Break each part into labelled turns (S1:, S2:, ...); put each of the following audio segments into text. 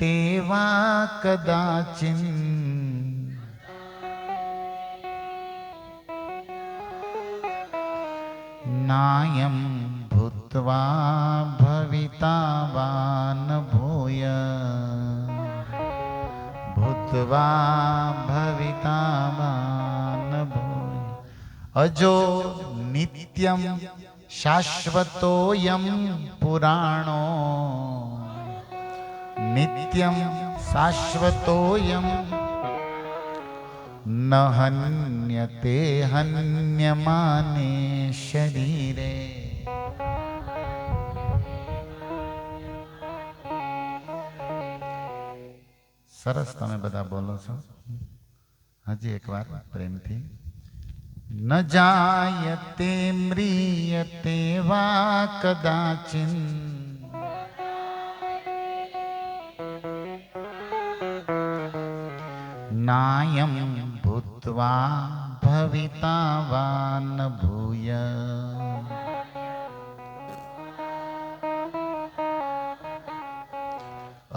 S1: वा कदाचिन् नायं भूत्वा भविता वा न भूय भूत्वा भविता वा न भूय अजो नित्यं शाश्वतोऽयं पुराणो नित्यं शाश्वतोऽयं न हन्यते हन्यमाने शरीरे। સરસ તમે બધા બોલો છો. હજી એકવાર પ્રેમથી. ન જાયતે મ્રિયતે વા કદાચિન नायं भूत्वा भविता वा न भूय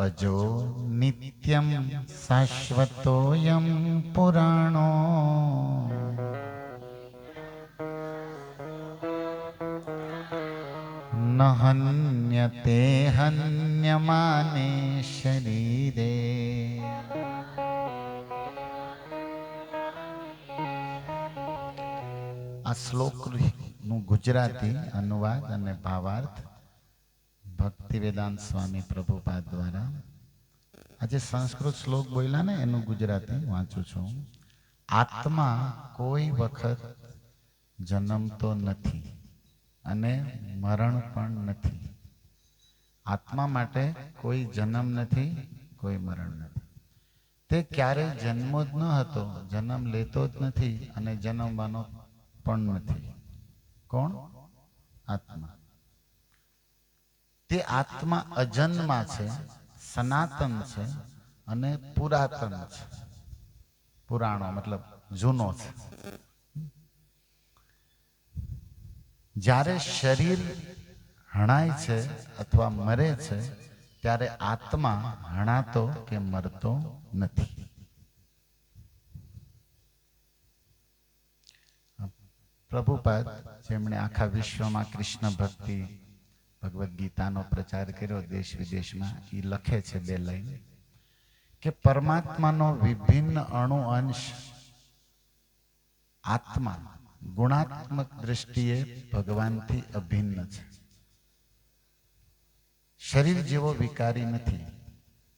S1: अजो नित्यं शाश्वतोऽयं पुराणो न हन्यते हन्यमाने शरीरे। આ શ્લોકનું ગુજરાતી અનુવાદ અને ભાવાર્થ ભક્તિવેદાંત સ્વામી પ્રભુપાદ દ્વારા. આજે સંસ્કૃત શ્લોક બોલ્યા ને એનું ગુજરાતી વાંચું છું. આત્મા કોઈ વખત જન્મતો નથી અને મરણ પણ નથી. આત્મા માટે કોઈ જન્મ નથી, કોઈ મરણ નથી. તે ક્યારેય જન્મો જ ન હતો, જન્મ લેતો જ નથી અને જન્મવાનો પણ નથી. કોણ? આત્મા. તે આત્મા અજન્મા છે, સનાતન છે અને પુરાતન છે. પુરાણો મતલબ જૂનો છે. જ્યારે શરીર હણાય છે અથવા મરે છે ત્યારે આત્મા હણાતો કે મરતો નથી. પ્રભુપાદ જેમણે આખા વિશ્વમાં કૃષ્ણ ભક્તિ ભગવદ્ ગીતાનો પ્રચાર કર્યો દેશ વિદેશમાં, એ લખે છે 2 લાઈન કે પરમાત્માનો વિભિન્ન અણુ અંશ આત્મા ગુણાત્મક દ્રષ્ટિએ ભગવાનથી અભિન્ન છે. શરીર જેવો વિકારી નથી.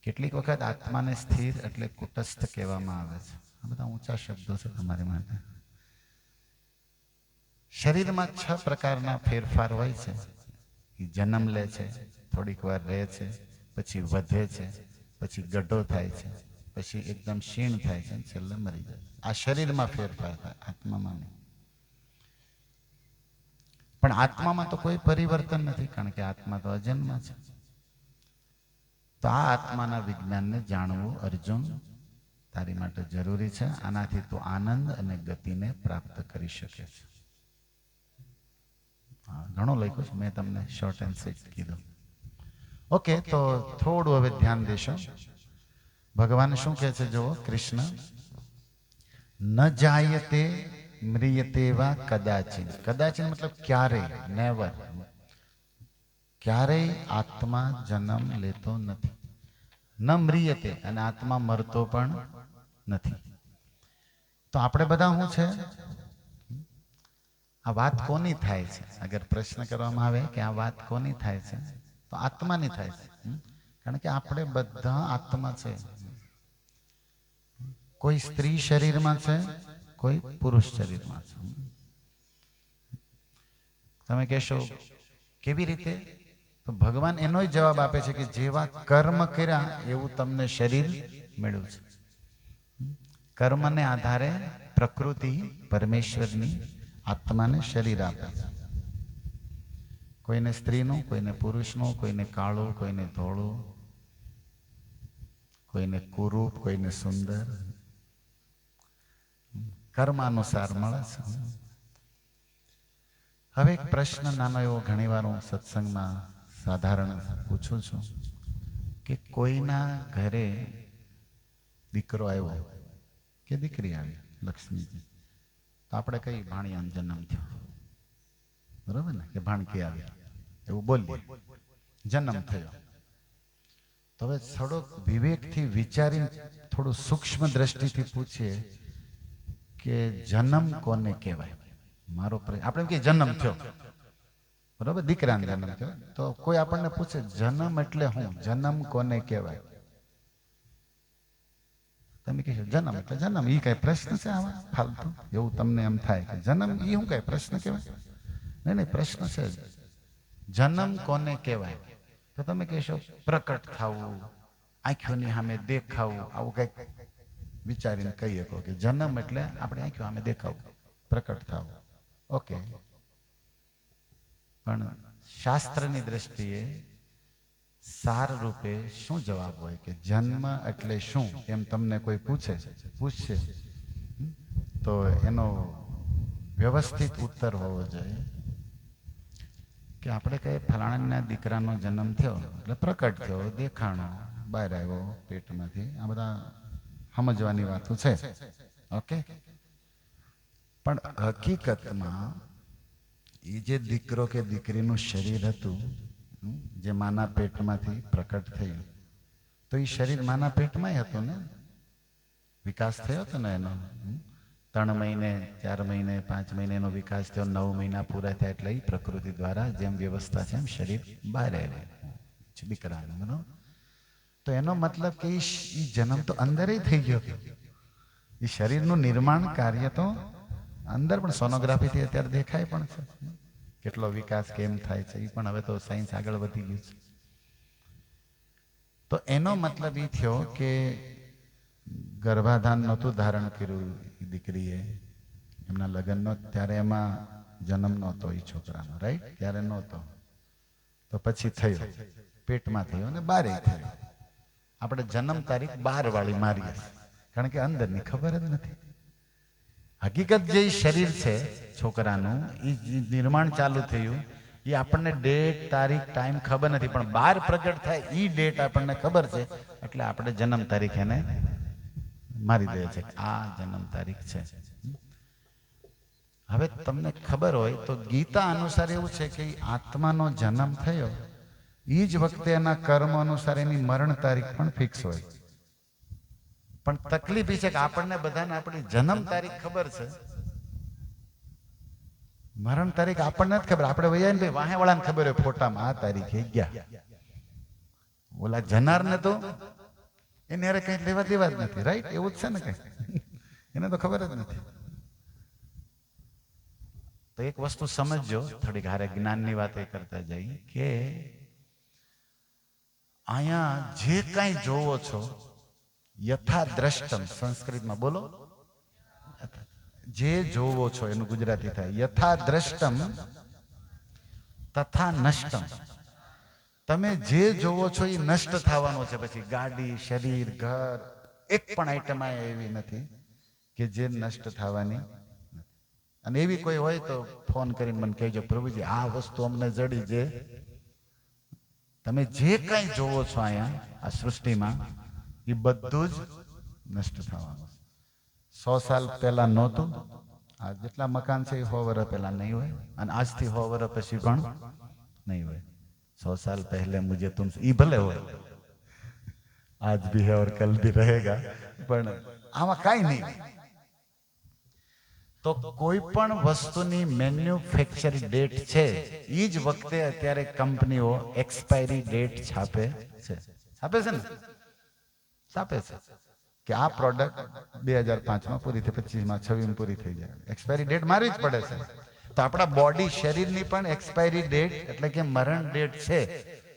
S1: કેટલીક વખત આત્માને સ્થિર એટલે કુટસ્થ કહેવામાં આવે છે. આ બધા ઊંચા શબ્દો છે તમારી માટે. શરીરમાં 6 પ્રકારના ફેરફાર હોય છે. એ જન્મ લે છે, થોડીક વાર રહે છે, પછી વધે છે, પછી ગઢો થાય છે, પછી એકદમ ક્ષીણ થાય છે, છેલ્લે મરી જાય. આ શરીરમાં ફેરફાર થાય, આત્મામાં નહીં. પણ આત્મામાં તો કોઈ પરિવર્તન નથી, કારણ કે આત્મા તો અજન્મ છે. તો આ આત્માના વિજ્ઞાનને જાણવું અર્જુન તારી માટે જરૂરી છે. આનાથી તું આનંદ અને ગતિને પ્રાપ્ત કરી શકે છે. ઘણું લખ્યું છે, મેં તમને શોર્ટ એન્ડ સ્વીટ કીધું. ઓકે, તો થોડું હવે ધ્યાન દેશો. ભગવાન શું કહે છે જુઓ. કૃષ્ણ ન જાયતે મ્રિયતે વા કદાચિન. કદાચિન મતલબ ક્યારેય, નેવર. ક્યારેય આત્મા જન્મ લેતો નથી. ન મ્રિયતે, અને આત્મા મરતો પણ નથી. તો આપણે બધા શું છે? આ વાત કોની થાય છે? અગર પ્રશ્ન કરવામાં આવે કે આ વાત કોની થાય છે, તો આત્માની થાય છે. કારણ કે આપણે બધા આત્મા છે. કોઈ સ્ત્રી શરીરમાં છે, કોઈ પુરુષ શરીરમાં છે. તમે કહેશો કેવી રીતે? તો ભગવાન એનો જવાબ આપે છે કે જેવા કર્મ કર્યા એવું તમને શરીર મળ્યું છે. કર્મને આધારે પ્રકૃતિ પરમેશ્વરની આત્માને શરીર આપે છે. કોઈને સ્ત્રીનું, કોઈને પુરુષનું, કોઈને કાળું, કોઈને ધોળું, કોઈને કુરૂપ, કોઈને સુંદર. કર્મ અનુસાર મળે છે. હવે એક પ્રશ્ન નાનો એવો ઘણી વાર હું સત્સંગમાં સાધારણ પૂછું છું કે કોઈના ઘરે દીકરો આવ્યો કે દીકરી આવી લક્ષ્મીજી, તો આપણે કઈ ભાણિયાનો જન્મ થયો, બરોબર ને, કે ભાણકી આવી એવું બોલીએ, જન્મ થયો. તો હવે થોડોક વિવેકથી વિચારીને થોડું સૂક્ષ્મ દ્રષ્ટિથી પૂછીએ કે જન્મ કોને કહેવાય. મારો આપણે એમ કે જન્મ થયો, બરોબર, દીકરાનો જન્મ થયો, તો કોઈ આપણને પૂછે જન્મ એટલે શું, જન્મ કોને કહેવાય? તમે કહેશો જન્મ એટલે જન્મ, એ કઈ પ્રશ્ન છે આમાં ફાલતુ? એવું તમને એમ થાય કે જન્મ એ શું કઈ પ્રશ્ન કહેવાય? નહીં નહીં, પ્રશ્ન છે. જન્મ કોને કહેવાય? તો તમે કહેશો પ્રકટ થવું, આંખોની સામે દેખાવું, આવું કઈક વિચારીને કહીએ કહો કે જન્મ એટલે આપણે આંખો સામે દેખાવું, પ્રકટ થવું. ઓકે, પણ શાસ્ત્રની દ્રષ્ટિએ સાર રૂપે શું જવાબ હોય કે જન્મ એટલે શું, એમ તમને કોઈ પૂછશે તો એનો વ્યવસ્થિત ઉત્તર હોવો જોઈએ કે આપણે કહીએ ફલાણાના દીકરાનો જન્મ થયો એટલે પ્રકટ થયો, દેખાણો, બહાર આવ્યો પેટમાંથી, આ બધા સમજવાની વાતો છે. ઓકે, પણ હકીકતમાં એ જે દીકરો કે દીકરીનું શરીર હતું, જે માના પેટમાંથી પ્રકટ થયું, તો એ શરીર માના પેટમાં હતું ને, વિકાસ થયો હતો ને એનો. 3 મહિને 4 મહિને 5 મહિનેનો વિકાસ થયો, 9 મહિના પૂરા થયા એટલે એ પ્રકૃતિ દ્વારા જેમ વ્યવસ્થા છે એમ શરીર બહાર આવ્યું દીકરાનું, બરાબર. તો એનો મતલબ કે એ જન્મ તો અંદર થઈ ગયો, એ શરીરનું નિર્માણ કાર્ય તો અંદર પણ સોનોગ્રાફીથી અત્યારે દેખાય પણ છે કેટલો વિકાસ કેમ થાય છે, એ પણ હવે તો સાયન્સ આગળ વધી ગયું છે. તો એનો મતલબ એ થયો કે ગર્ભાધાન નહોતું ધારણ કર્યું દીકરીએ, એમના લગ્નનો, ત્યારે એમાં જન્મ નહોતો એ છોકરાનો, રાઈટ, ત્યારે નહોતો. તો પછી થયો, પેટમાં થયો અને બારે થયો. આપણે જન્મ તારીખ 12 વાળી મારીએ, કારણ કે અંદરની ખબર જ નથી. હકીકત જે શરીર છે છોકરાનું, એ નિર્માણ ચાલુ થયું, એ આપણને ડેટ, તારીખ, ટાઈમ ખબર નથી, પણ 12 પ્રગટ થાય એ ડેટ આપણને ખબર છે, એટલે આપણે જન્મ તારીખ એને મારી દે છે, આ જન્મ તારીખ છે. હવે તમને ખબર હોય તો ગીતા અનુસાર એવું છે કે આત્માનો જન્મ થયો એ જ વખતે એના કર્મ અનુસાર એની મરણ તારીખ પણ ફિક્સ હોય. પણ તકલીફ એ છે કે આપણને બધાને આપણી જન્મ તારીખ ખબર છે, મરણ તારીખ આપણને જ ખબર. આપણે વૈયા ને ભાઈ વાહે વાળાને ખબર હોય ફોટામાં આ તારીખે ગયા, ઓલા જનારને તો એને અરે કઈ લેવા દેવા જ નથી, રાઈટ, એવું જ છે ને, કઈ એને તો ખબર જ નથી. તો એક વસ્તુ સમજજો, થોડીક હારે જ્ઞાનની વાત કરતા જઈએ કે અહીંયા જે કાંઈ જોવો છો યથા દ્રષ્ટમ, સંસ્કૃતમાં બોલો, જે જોવો છો એનું ગુજરાતી થાય યથા દ્રષ્ટમ તથા નષ્ટમ. તમે જે જોવો છો એ નષ્ટ થવાનો છે. પછી ગાડી, શરીર, ઘર, એક પણ આઈટમ એવી નથી કે જે નષ્ટ થવાની. અને એવી કોઈ હોય તો ફોન કરીને મને કહેજો, પ્રભુજી આ વસ્તુ અમને જડી, જે તમે જે કઈ જોવો છો અહીંયા આ સૃષ્ટિમાં એ બધું જ નષ્ટ થવાનું. 100 સાલ પહેલા નહોતું, આ જેટલા મકાન છે એ 100 વર્ષ પહેલા નહીં હોય, અને આજથી 100 વર્ષ પછી પણ નહીં હોય. 100 साल पहले मुझे तुमसे, ई भले हो आज भी है और कल भी रहेगा, પણ આમાં કાંઈ નહીં. તો કોઈ પણ વસ્તુની મેન્યુફેક્ચર ડેટ છે એ જ વખતે અત્યારે કંપનીઓ એક્સપાયરી ડેટ છાપે છે. છાપે છે ને, છાપે છે કે આ પ્રોડક્ટ 2005માં પૂરી થઈ, 25માં 26માં પૂરી થઈ જાય, એક્સપાયરી ડેટ મારવી જ પડે છે. તો આપણા બોડી, શરીરની પણ એક્સપાયરી ડેટ એટલે કે મરણ ડેટ છે,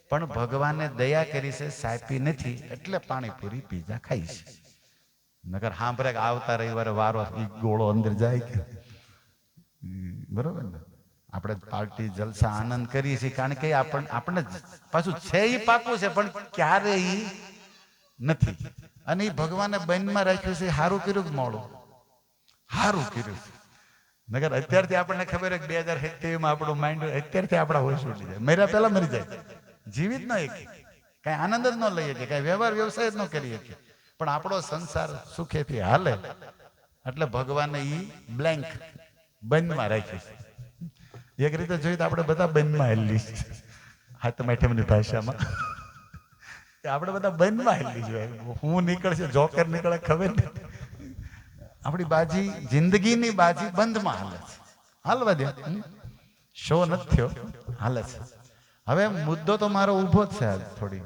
S1: પણ ભગવાને દયા કરી છે, સાપી નથી, એટલે પાણીપુરી પીઝા ખાઈ છે. નગર સાંભળે કે આવતા રવિવારે વારો ગોળો અંદર જાય કે, બરોબર ને. આપણે પાર્ટી, જલસા, આનંદ કરીએ છીએ કારણ કે આપણને પાછું છે એ પાકું છે, પણ ક્યારે એ નથી. અને એ ભગવાને બંધમાં રાખ્યું છે, સારું કર્યું કે મોડું, સારું કર્યું. નગર અત્યારથી આપણને ખબર છે કે 2027માં આપણું માઇન્ડ અત્યારથી આપણા હોશ ઉડી જાય, મર્યા પહેલા મરી જાય, જીવિત ન એક કઈ આનંદ જ ન લઈએ કે કઈ વ્યવહાર વ્યવસાય જ ન કરીએ કે, પણ આપણો સંસાર સુખેથી હાલે એટલે ભગવાને ઈ બ્લેન્ક બંધમાં રાખ્યું છે. એક રીતે જોઈએ તો આપણે બધા બંધમાં હેલી હાથમ આઠમની ભાષામાં આપણે બધા બંધમાં હેલી જોઈએ. હું નીકળશે જોકર નીકળે ખબર નહીં. આપણી બાજી જિંદગીની બાજી બંધમાં હાલે છે. હાલવા દે, શો નથી થયો, હાલે છે. હવે મુદ્દો તો મારો ઊભો જ છે આજ થોડી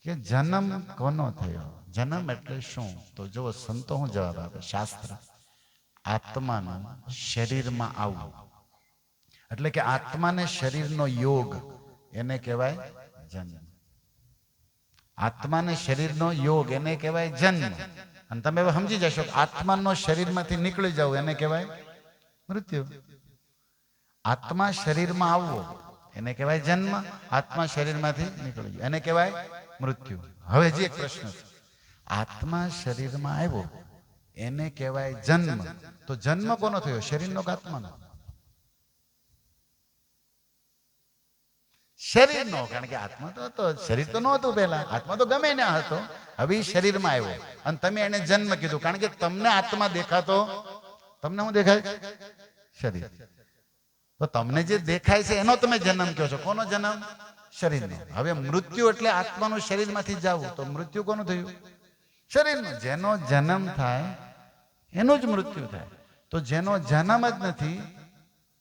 S1: કે જન્મ કોનો થયો, જન્મ એટલે શું? તો જો સંતો હું જવાબ આપે શાસ્ત્ર, આત્માનું શરીરમાં આવવું એટલે કે આત્માને શરીરનો યોગ, એને કહેવાય જન્મ. આત્માને શરીરનો યોગ એને કહેવાય જન્મ. અને તમે હવે સમજી જશો કે આત્માનો શરીરમાંથી નીકળી જાવ એને કહેવાય મૃત્યુ. આત્મા શરીરમાં આવવો એને કહેવાય જન્મ, આત્મા શરીરમાંથી નીકળી જાય એને કહેવાય મૃત્યુ. હવે જે એક પ્રશ્ન છે, આત્મા શરીરમાં આવ્યો એને કહેવાય જન્મ. તો જન્મ કોનો થયો, શરીરનો કે આત્માનો? શરીરનો, કારણ કે આત્મા તો હતો, શરીર તો નહોતું પહેલા. આત્મા તો ગમે ના હતો, હવે શરીરમાં આવ્યો અને તમે એને જન્મ કીધું. કારણ કે તમને આત્મા દેખાતો, તમને શું દેખાય? શરીર. તો તમને જે દેખાય છે એનો તમે જન્મ કહો છો. કોનો જન્મ? શરીરનો. હવે મૃત્યુ એટલે આત્માનું શરીરમાંથી જવું, તો મૃત્યુ કોનું થયું? શરીરનું. જેનો જન્મ થાય એનું જ મૃત્યુ થાય. તો જેનો જન્મ જ નથી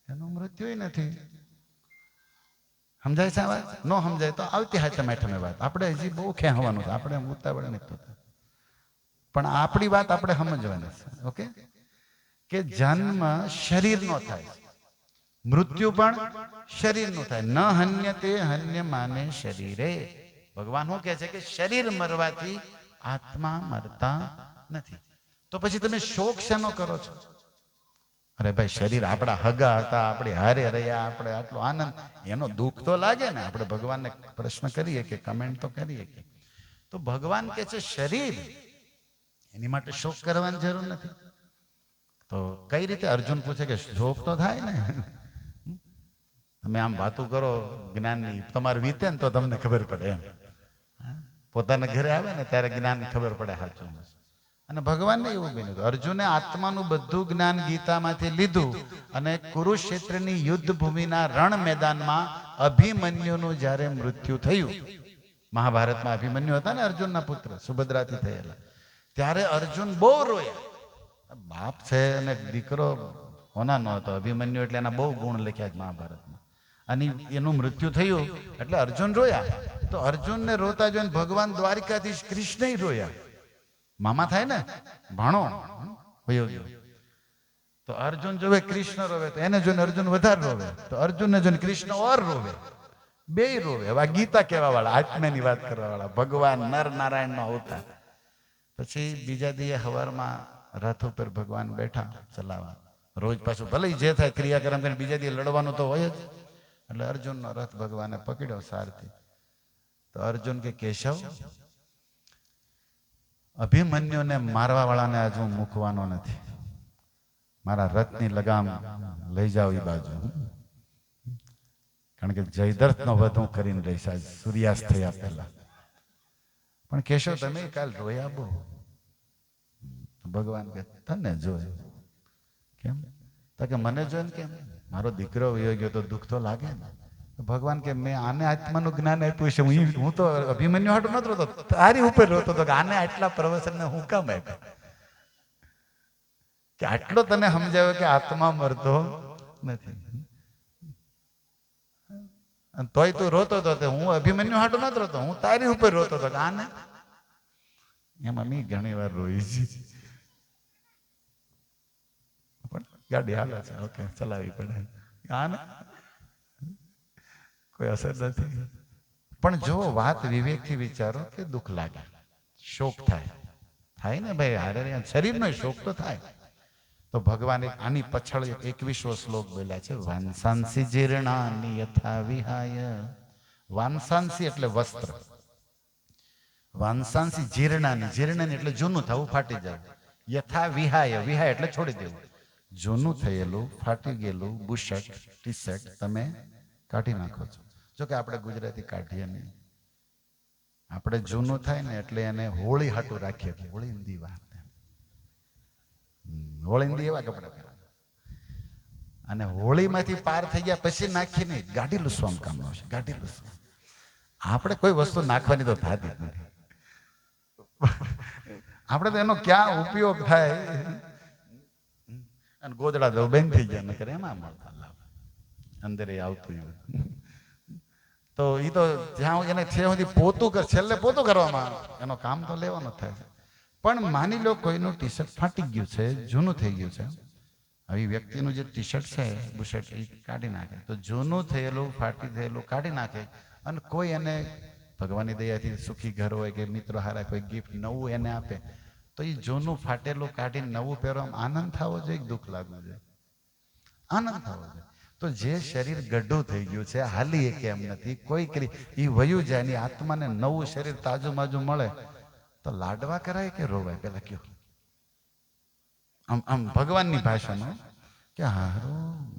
S1: એનું મૃત્યુ નથી. સમજાય છે આ વાત? ન સમજાય તો આવતી હાથે મેઠમે વાત. આપણે હજી બહુ ખેહવાનું છે, આપણે ઉતાવળ નથી થતા, પણ આપણી વાત આપણે સમજવાની છે. ઓકે, કે જન્મ શરીરનો થાય, મૃત્યુ પણ શરીરનું થાય. ન હન્યતે હન્ય માને શરીરે. ભગવાન શું કહે છે કે શરીર મરવાથી આત્મા મરતા નથી. તો પછી તમે શોક શેનો કરો છો? અરે ભાઈ, શરીર આપણા હગા હતા, આપણી હારે રહ્યા, આપણે આટલો આનંદ, એનો દુઃખ તો લાગે ને. આપણે ભગવાનને પ્રશ્ન કરીએ કે કમેન્ટ તો કરીએ કે, તો ભગવાન કે છે શરીર, એની માટે શોક કરવાની જરૂર નથી. તો કઈ રીતે? અર્જુન પૂછે કે શોક તો થાય ને. તમે આમ વાતું કરો જ્ઞાનની, તમારે વીતે ને તો તમને ખબર પડે એમ. પોતાના ઘરે આવે ને ત્યારે જ્ઞાન ખબર પડે સાચું. અને ભગવાનને એવું બન્યું. અર્જુને આત્માનું બધું જ્ઞાન ગીતામાંથી લીધું અને કુરુક્ષેત્રની યુદ્ધ ભૂમિના રણ મેદાનમાં અભિમન્યુનું જ્યારે મૃત્યુ થયું, મહાભારતમાં અભિમન્યુ હતા ને અર્જુનના પુત્ર, સુભદ્રાથી થયેલા, ત્યારે અર્જુન બહુ રોયા. બાપ છે અને દીકરો હોના નો હતો. અભિમન્યુ એટલે એના બહુ ગુણ લખ્યા છે મહાભારતમાં. અને એનું મૃત્યુ થયું એટલે અર્જુન રોયા. તો અર્જુનને રોતા જોઈને ભગવાન દ્વારિકાધીશ કૃષ્ણ રોયા. મામા થાય ને, ભાણો વયો ગયો. તો અર્જુન જોવે કૃષ્ણ રોવે તો એને જોઈને અર્જુન વધારે રોવે, તો અર્જુનને જોઈને કૃષ્ણ ઓર રોવે, બેય રોવે. હવે આ ગીતા કહેવા વાળા, આત્માની વાત કરવા વાળા ભગવાન નર નારાયણ નો અવતાર. પછી બીજા દિવસે સવારમાં રથ ઉપર ભગવાન બેઠા ચલાવવા. રોજ પાછું ભલે જે થાય ક્રિયાક્રમ કરીને બીજા દિવસે લડવાનું તો હોય જ. એટલે અર્જુનનો રથ ભગવાને પકડ્યો સારથી. તો અર્જુન કે કેશવ, અભિમન્યુને મારવા વાળાને આજ હું મૂકવાનો નથી. મારા રથની લગામ લઈ જાઓ એ બાજુ, કારણ કે જયદ્રથનો વધ હું કરીને રહીશ આજ સૂર્યાસ્ત થયા પહેલા. પણ કેશવ તમે કાલ રોયા બહુ. ભગવાન કે તને જોય કેમ? તો કે મને જોઈને કેમ? મારો દીકરો વયો ગયો તો દુઃખ તો લાગે ને. ભગવાન કે મેં આને આત્માનું જ્ઞાન આપ્યું છે, હું તો અભિમન્યુ હાટું નતો રોતો, તારી ઉપર રોતો હતો કે આને આટલા પ્રવચનને હું કામ આપ્યા, કે આટલો તને સમજાવ્યો કે આત્મા મરતો નથી. તોય તું રોતો હતો. હું અભિમન્યુ હાટું નતો રોતો, હું તારી ઉપર રોતો હતો કે આને. એમાં મેં ઘણી વાર રોઈ છે, પણ ગાડી હાલે છે, ઓકે ચલાવવી પડે. આને કોઈ અસર નથી. પણ જો વાત વિવેકથી વિચારો કે દુઃખ લાગે, શોક થાય, થાય ને ભાઈ, હારે શરીરનો શોક તો થાય. તો ભગવાન આની પછળ 21વો શ્લોક બોલ્યા છે, વાંસાંસી જીર્ણાની યથા વિહાય. વાંસાંસી એટલે વસ્ત્ર, વાંસાંસી જીર્ણાની, જીર્ણાની એટલે જૂનું થવું, ફાટી જાય. યથા વિહાય, વિહાય એટલે છોડી દેવું. જૂનું થયેલું ફાટી ગયેલું બુશર્ટ ટી શર્ટ તમે કાઢી નાખો છો. જો કે આપણે ગુજરાતી કાઢીએ નહીં, આપણે જૂનું થાય ને એટલે એને હોળી હાટું રાખીએ, હોળી દીવા, હોળી દી એવા કપડા પહેરા, અને હોળીમાંથી પાર થઈ ગયા પછી નાખી નહીં, ગાડી લૂસવાનું કામ આવશે, ગાડી લૂસવા. આપણે કોઈ વસ્તુ નાખવાની તો થતી જ નથી, આપણે તો એનો ક્યાં ઉપયોગ થાય, અને ગોદડા દો બેન થઈ ગયા નકર એમાં મળતા લાભ અંદર એ આવતું. તો એ તો જ્યાં એને છે સુધી પોતું કર, છેલ્લે પોતું કરવામાં એનો કામ તો લેવાનો થાય છે. પણ માની લો કોઈનું ટી શર્ટ ફાટી ગયું છે, જૂનું થઈ ગયું છે, આવી વ્યક્તિનું જે ટી શર્ટ છે બુશર્ટ એ કાઢી નાખે, તો જૂનું થયેલું ફાટી થયેલું કાઢી નાખે, અને કોઈ એને ભગવાનની દયાથી સુખી ઘર હોય કે મિત્રો હારા કોઈ ગિફ્ટ નવું એને આપે, તો એ જૂનું ફાટેલું કાઢીને નવું પહેરવામાં આનંદ થવો જોઈએ, દુઃખ લાગવું જોઈએ? આનંદ થવો જોઈએ. તો જે શરીર ગઢું થઈ ગયું છે, હાલી એ કેમ નથી, કોઈ કરી એ વયું જાય, એની આત્માને નવું શરીર તાજું માજું મળે તો લાડવા કરાય કે રોવાય? પેલા કયો આમ ભગવાનની ભાષામાં કે હારું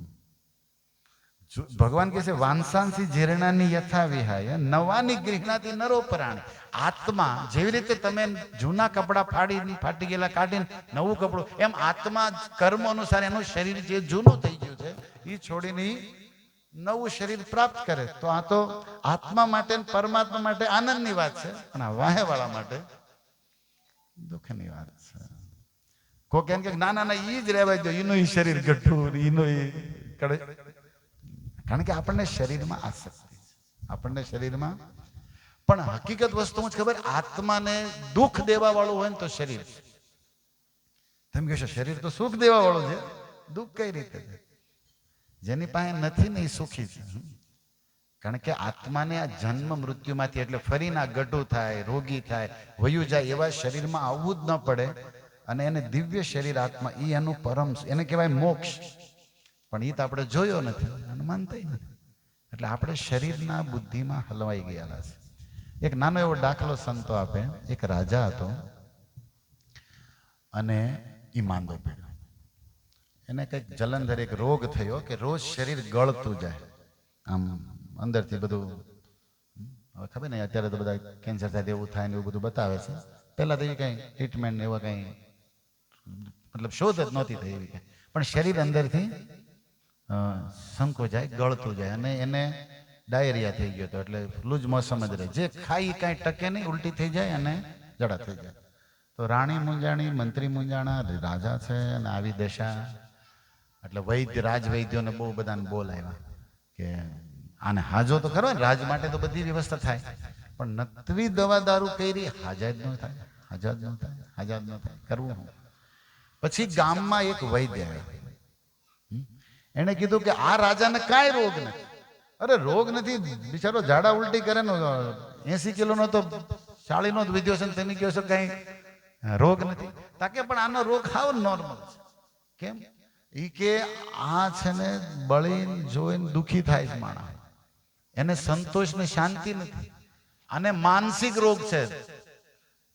S1: ભગવાન કહે છે વાંસાંસી જીર્ણાની યથા વિહાય નવાની ગૃહણાથી નરો પ્રાણી. આત્મા જેવી રીતે તમે જૂના કપડા ફાટી ગયેલા કાઢીને નવું કપડું, એમ આત્મા કર્મ અનુસાર એનું શરીર જે જૂનું થઈ ગયું છે એ છોડીને નવું શરીર પ્રાપ્ત કરે. તો આ તો આત્મા માટે પરમાત્મા માટે આનંદની વાત છે, પણ આ વાહેવાળા માટે દુઃખની વાત છે. કોઈ કેમ કે ના ના ના ઈ જ રહેવા દો, એનું શરીર ગઠ્ઠું, એનું કડે, કારણ કે આપણને શરીરમાં આસક્તિ છે, આપણને શરીરમાં. પણ હકીકત વસ્તુ જ ખબર, આત્માને દુઃખ દેવા વાળું હોય ને તો શરીર છે. તમે કહેશો શરીર તો સુખ દેવા વાળું છે, દુઃખ કઈ રીતે છે? જેની પાસે નથી ને એ સુખી છે. કારણ કે આત્માને આ જન્મ મૃત્યુમાંથી, એટલે ફરીને આ ગઢું થાય, રોગી થાય, વયું જાય એવા શરીરમાં આવવું જ ન પડે. અને એને દિવ્ય શરીર આત્મા, એ એનું પરમ, એને કહેવાય મોક્ષ. પણ એ તો આપણે જોયો નથી અને માનતા નથી, એટલે આપણે શરીરના બુદ્ધિમાં હલવાઈ ગયેલા છે. એક નાનો એવો દાખલો સંતો આપે. એક રાજા હતો અને એ માંદો પડ્યો, એને કંઈક જલંધર એક રોગ થયો કે રોજ શરીર ગળતું જાય, આમ અંદરથી બધું. હવે ખબર નહીં અત્યારે તો બધા કેન્સર થાય એવું થાય ને એવું બધું બતાવે છે. પહેલા તો એ કંઈ ટ્રીટમેન્ટ એવા કંઈ મતલબ શોધ જ નહોતી થઈ એવી કંઈ, પણ શરીર અંદરથી સંકોચાય, ગળતું જાય, અને એને ડાયરિયા થઈ ગયો હતો. એટલે લૂજ મોસમ જ રહે, જે ખાઈ કાંઈ ટકે નહીં, ઉલટી થઈ જાય અને જડા થઈ જાય. તો રાણી મૂંઝાણી, મંત્રી મૂંઝાણા, રાજા છે અને આવી દશા. એટલે વૈદ્ય, રાજવૈદ્યોને બહુ બધાને બોલ આવ્યા કે આને હાજો તો ખરો ને, રાજ માટે તો બધી વ્યવસ્થા થાય, પણ નતવી દવા દારૂ કરી હાજા જ ન થાય, હાજા જ ન થાય, હાજા જ ન થાય, કરવું હું? પછી ગામમાં એક વૈદ્ય આવ્યો, એને કીધું કે આ રાજાને કાંઈ રોગ નથી. અરે રોગ નથી, બિચારો ઝાડા ઉલટી કરે ને, 80 કિલોનો તો 40નો જ વિદ્યો છે, તમે કહો છો કઈ રોગ નથી. તાકે પણ આનો રોગ હાવ નોર્મલ છે. કેમ? ઈ કે આ છે ને બળીને જોઈને દુખી થાય છે માણસ, એને સંતોષ ને શાંતિ નથી, અને માનસિક રોગ છે.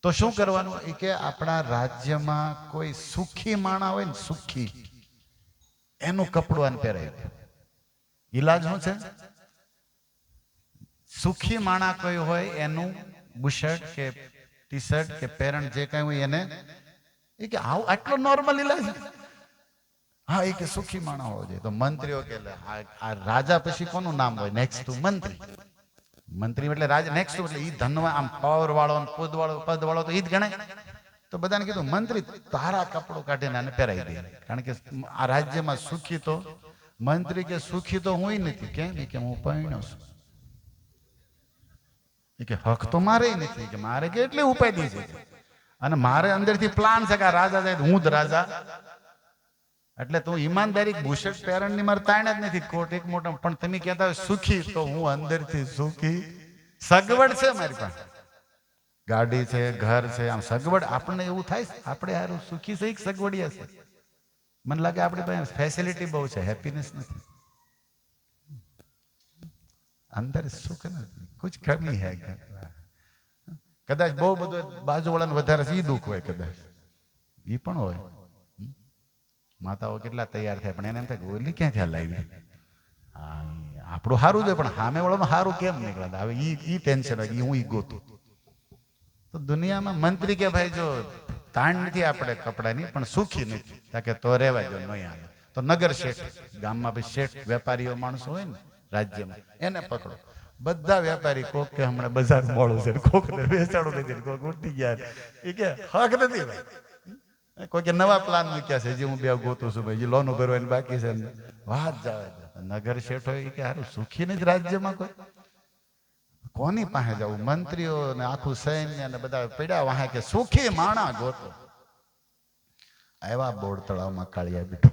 S1: તો શું કરવાનું? એ કે આપણા રાજ્યમાં કોઈ સુખી માણા હોય ને, સુખી, એનું કપડું આને પહેરાય. ઈલાજ શું છે? સુખી માણા કોઈ હોય એનું બુશર્ટ કે ટી શર્ટ કે પેરન્ટ જે કઈ હોય એને, એ કે આટલો નોર્મલ ઈલાજ? હા, એ કે સુખી માણા હોવો જોઈએ. તો મંત્રીઓ કે આ રાજા પછી કોનું નામ હોય? નેક્સ્ટ ટુ મંત્રી. મંત્રી એટલે રાજા, નેક્સ્ટ એટલે ઈ ધનવા, આમ પાવર વાળો, પદ વાળો તો ઈ જ ગણાય. તો બધાને કીધું મંત્રી તારા કપડો કાઢીને આને પહેરાવી દે, કારણ કે આ રાજ્યમાં સુખી તો મંત્રી કે સુખી તો હું નથી. કેમ? કે હું પરણ્યો છું. કે હક તો મારે નથી, કે મારે કેટલી ઉપાધિ છે, અને મારે અંદરથી પ્લાન છે કે આ રાજા જાય હું જ રાજા. એટલે તું ઈમાનદારી બુશર્ટ પેરણની મારે તાણ જ નથી, કોટ એક મોટા, પણ તમે કહેતા હોય સુખી, તો હું અંદરથી સુખી. સગવડ છે મારી પાસે, ગાડી છે, ઘર છે, આમ સગવડ. આપણને એવું થાય આપણે હારું સુખી છે, સગવડિયા છે. મને લાગે આપણી પાસે ફેસિલિટી બહુ છે, હેપીનેસ નથી, અંદર સુખ નથી, કુછ કમી હે. કદાચ બહુ બધું બાજુવાળાને વધારે છે, દુઃખ હોય, કદાચ એ પણ હોય. માતાઓ કેટલા તૈયાર થાય, પણ એને એમ થાય ઓલી ક્યાંથી લાવી, આપણું સારું છે, પણ સામે વાળાનું સારું કેમ નીકળે? હવે ઈ ટેન્શન હોય, હું ઈ ગોતું. તો દુનિયામાં મંત્રી કે ભાઈ જો તાણ નથી આપણે કપડાની પણ સુખી નથી, કે તો રહેવા જો નહીં આવે. તો નગર શેઠ, ગામમાં ભાઈ શેઠ વેપારીઓ માણસો હોય ને રાજ્યમાં, એને પકડો. બધા વેપારી કોક કે હમણાં બજાર મોડું છે, કોક ને બેસાડું નથી, કોક ઉઠી ગયા, એ કે હક નથી ભાઈ. કોઈ કે નવા પ્લાન મૂક્યા છે, જે હું બે ગોતું છું ભાઈ, લોન ભરવાની બાકી છે, વાત જાવે. નગર શેઠો એ કે હારું સુખી નથી રાજ્યમાં કોઈ, કોની પાસે જવું? મંત્રીઓ ને આખું સૈન્ય ને બધા પડ્યા વાહે કે સુખી માણા ગોતો. આવ્યા બોર્ડ તળાવમાં કાળિયા બેઠો,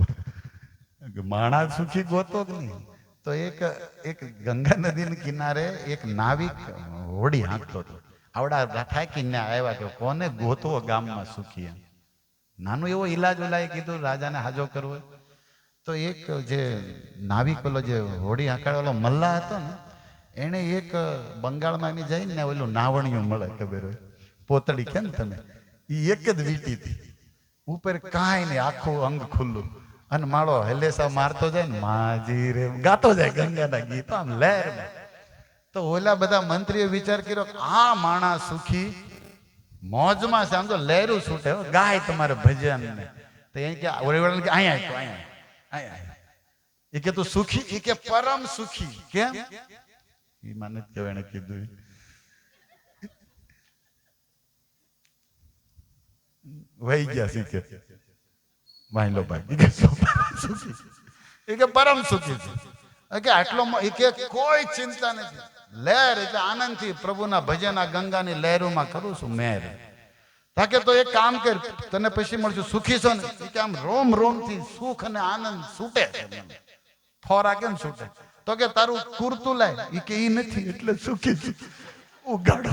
S1: માણા સુખી ગોતો કે નહીં? તો એક ગંગા નદીના કિનારે એક નાવિક હોડી હાંકતો હતો. આવડા ઠાકીને આવ્યા કે કોને ગોતવો ગામમાં સુખી. એમ નાનું એવો ઈલાજ ઓલાએ કીધું રાજાને હાજો કરવો. તો એક જે નાવિક પેલો જે હોડી હાંકાડેલો મલ્લા હતો ને, એને એક બંગાળમાં એની જઈને ને ઓલું નાવણિયું મળે, ખબર હોય પોતળી કે ને તમે, એ એક જ વીટી હતી, ઉપર કાંઈ નહીં, આખું અંગ ખુલ્લું, અને માળો હેલેસા મારતો જાય ને માજી રે ગાતો જાય ગંગાના ગીતો આમ લહેર. તો ઓલા બધા મંત્રીઓ વિચાર કર્યો આ માણા સુખી મોજમાં છે, આમ તો લહેરું છૂટે ગાય તમારે ભજન ને. તો એ કે અહીંયા એ કે તું સુખી? એ કે પરમ સુખી. કેમ? એ મને જ કહેવાય, એને કીધું વહી ગયા શીખે વાહિલો ભાઈ કે પરમ સુખી છે, કે આટલો કે કોઈ ચિંતા નથી, લહેર એટલે આનંદથી પ્રભુના ભજન આ ગંગાની લહેરોમાં કરું છું મેર. તાકે તો એક કામ કર, તને પછી મળશું સુખી છો ને, કે આમ રોમ રોમ થી સુખ અને આનંદ છૂટે છે. ફોરા કેમ છૂટે? તો કે તારું કુર્તું લાય, એ કે ઈ નથી એટલે સુખી છું. ઉગાડો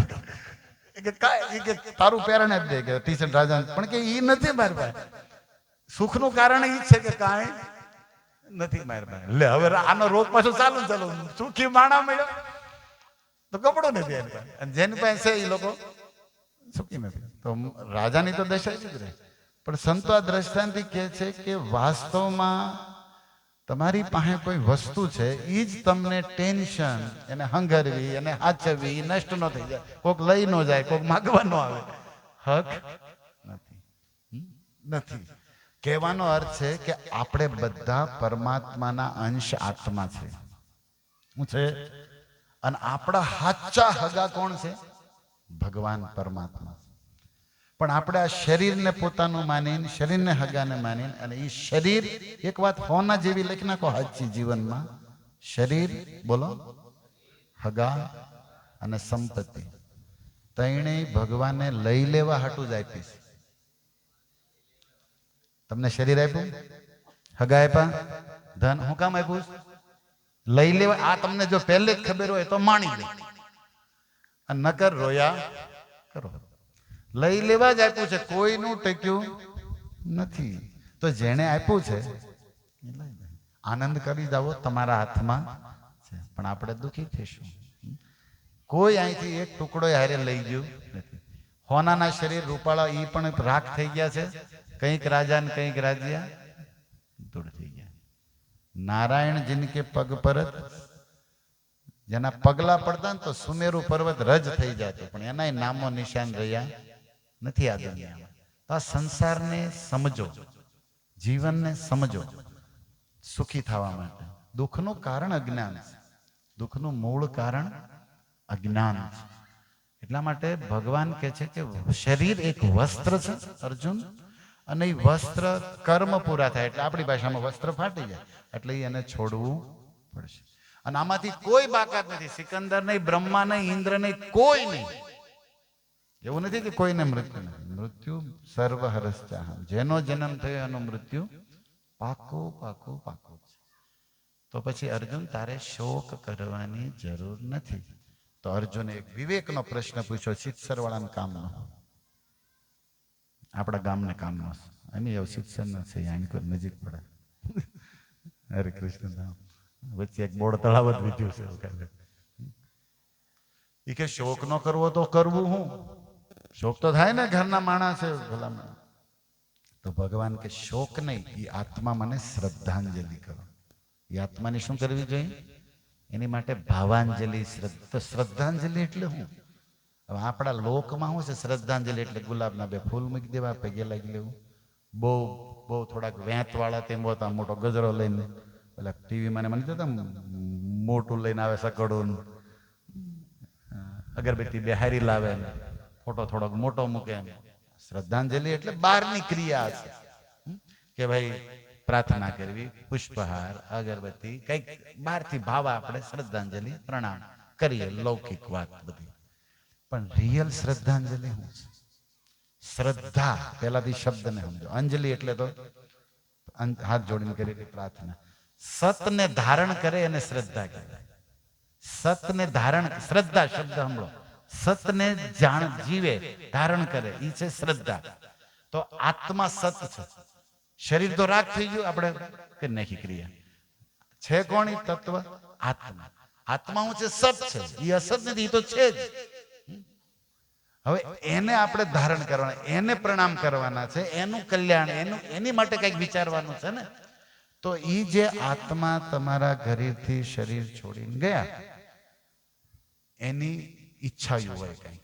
S1: કે કાય, કે તારું પેરણ જ દે કે ટી શર્ટ રાજા, પણ કે ઈ નથી મારી પાસે. સુખનું કારણ ઈ છે કે કાંઈ નથી મારી પાસે. લે હવે આનો રોગ પાછો ચાલુ ચાલુ, સુખી માણા મળ્યો તો કપડું નથી એની પાસે, અને જેની પાસે છે એ લોકો સુખી નથી. તો રાજાની તો દશા જ રહે. પણ સંતો આ દ્રષ્ટાંતથી કહે છે કે વાસ્તવમાં તમારી પાસે કોઈ વસ્તુ છે, એ જ તમને ટેન્શન, એને હંગરવી, એને હાચવવી, નષ્ટ ન થઈ જાય, કોઈક લઈ ન જાય, કોઈક માગવા ન આવે, હક નથી. કહેવાનો અર્થ છે કે આપણે બધા પરમાત્માના અંશ આત્મા છે. શું છે? અને આપણા હાચા હગા કોણ છે? ભગવાન પરમાત્મા. પણ આપણે આ શરીરને પોતાનું માનીને, શરીરને હગાને માનીને, અને એ શરીર એક વાત હોના જેવી લખી નાખો હાચી જીવનમાં, શરીર બોલો હગા અને સંપત્તિ ત્રણેય ભગવાને લઈ લેવા હાટું જ આપી છે. તમને શરીર આપ્યું, હગા આપ્યા, ધન હું કામ આપ્યું? લઈ લેવા. આ તમને જો પહેલે જ ખબર હોય તો માણી લે, અને નકર રોયા કરો. લઈ લેવા જ આપ્યું છે, કોઈનું ટક્યું નથી. તો જેને આપ્યું છે આનંદ કરી જાઓ, તમારા હાથમાં છે. પણ આપણે દુઃખી થઈશું. કોઈ અહીંથી એક ટુકડો હારે લઈ ગયું નથી. હોનાના શરીર રૂપાળા ઈ પણ રાખ થઈ ગયા છે, કંઈક રાજા ને કંઈક રાજ્યા દૂર થઈ ગયા. નારાયણ જિનકે પગ પરત, જેના પગલા પડતા ને તો સુમેરુ પર્વત રજ થઈ જતો, પણ એના નામો નિશાન રહ્યા નથી આ દુનિયામાં. તો આ સંસારને સમજો, જીવનને સમજો. સુખી થવા માટે દુઃખનું કારણ અજ્ઞાન છે, દુઃખનું મૂળ કારણ અજ્ઞાન છે. એટલા માટે ભગવાન કહે છે કે શરીર એક વસ્ત્ર છે અર્જુન, અને એ વસ્ત્ર કર્મ પૂરા થાય એટલે આપણી ભાષામાં વસ્ત્ર ફાટી જાય એટલે એને છોડવું પડશે. અને આમાંથી કોઈ બાકાત નથી, સિકંદર નહીં, બ્રહ્મા નહીં, ઇન્દ્ર નહીં, કોઈ નહીં. એવું નથી કે કોઈને મૃત્યુ નથી. મૃત્યુ સર્વ હરશ્ચાહમ, જેનો જન્મ થયો એનું મૃત્યુ પાકું પાકું પાકું છે. તો પછી અર્જુન તારે શોક કરવાની જરૂર નથી. તો અર્જુને એક વિવેકનો પ્રશ્ન પૂછ્યો, સિત્સર વાળાના કામનો, આપણા ગામને કામનો. એમ એવું સિત્સર નથી, અહીં નજીક પડે. હરે કૃષ્ણ ધામ વચ્ચે એક બોર્ડ તળાવ જ વિધ્યું છે. એ કે શોક ન કરવો તો કરવું હું? શોક તો થાય ને, ઘરના માણસ છે ભલામણ. તો ભગવાન કે શોક નહીં, એ આત્મા મને શ્રદ્ધાંજલિ કરો. એ આત્માની શું કરવી જોઈએ? એની માટે ભાવાંજલિ. શ્રદ્ધાંજલિ એટલે હું? હવે આપણા લોકમાં શું છે, શ્રદ્ધાંજલિ એટલે ગુલાબના 2 ફૂલ મૂકી દેવા, પગે લાગી લેવું. બહુ બહુ થોડાક વેંતવાળા તેમ હોતા મોટો ગજરો લઈને, પેલા ટીવીમાં મને જોતા મોટું લઈને આવે સકડું, અગરબત્તી બેહારી લાવે, ફોટો થોડોક મોટો મૂકે. શ્રદ્ધાંજલિ એટલે બહારની ક્રિયા છે કે ભાઈ પ્રાર્થના કરવી, પુષ્પહાર, અગરબત્તી, કઈક બહારથી ભાવ આપણે શ્રદ્ધાંજલિ પ્રણામ કરીએ, લૌકિક વાત બધી. પણ રિયલ શ્રદ્ધાંજલિ શું છે? શ્રદ્ધા પેલાથી શબ્દને સમજો. અંજલિ એટલે તો હાથ જોડીને કરેલી પ્રાર્થના. સતને ધારણ કરે અને શ્રદ્ધા કહેવાય. સતને ધારણ, શ્રદ્ધા શબ્દ સાંભળો, સતને જાણ જીવે ધારણ કરે એ છે શ્રદ્ધા. તો આત્મા સત છે. શરીર તો રાગ થઈ ગયું, આપણે કરી નાખી ક્રિયા. છે કોણ ઈ તત્વ? આત્મા. આત્મા હું છે? સત છે. એ અસત નથી, એ તો છે જ. હવે એને આપણે ધારણ કરવાના, એને પ્રણામ કરવાના છે, એનું કલ્યાણ, એની માટે કઈક વિચારવાનું છે ને. તો એ જે આત્મા તમારા ઘરેથી શરીર છોડીને ગયા, એની ઈચ્છાઓ હોય. કઈ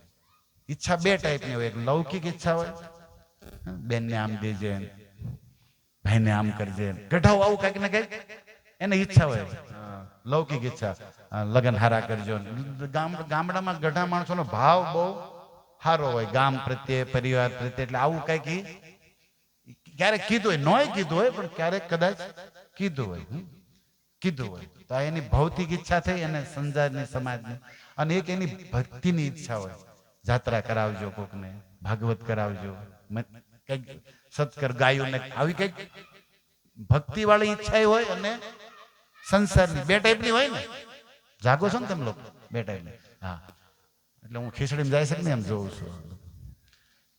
S1: ઈચ્છા 2 ટાઈપની હોય. એક લૌકિક ઈચ્છા હોય, બેનને આમ દેજે, ભાઈને આમ કરજે, ગઢાઓ આવું કઈક ને કઈક એને ઈચ્છા હોય, લૌકિક ઈચ્છા. લગ્ન હારા કરજો. ગામડામાં ગઢા માણસોનો ભાવ બહુ સારો હોય, ગામ પ્રત્યે, પરિવાર પ્રત્યે. એટલે આવું કઈક ક્યારેક કીધું હોય, નોય કીધું હોય, પણ ક્યારેક કદાચ કીધું હોય, કીધું હોય. તો એની ભૌતિક ઈચ્છા થઈ, અને સંસારની, સમાજની. અને એક એની ભક્તિની ઈચ્છા હોય, જાત્રા કરાવજો કોકને, ભાગવત કરાવજો, કઈક સત્કર ગાયું ને, આવી કઈક ભક્તિ વાળી ઈચ્છા હોય. અને સંસારની 2 ટાઈપની હોય ને. જાગો છો ને તમે લોકો? 2 ટાઈપની. હા, એટલે હું ખીચડીમાં જાય છે ને એમ જોઉં છું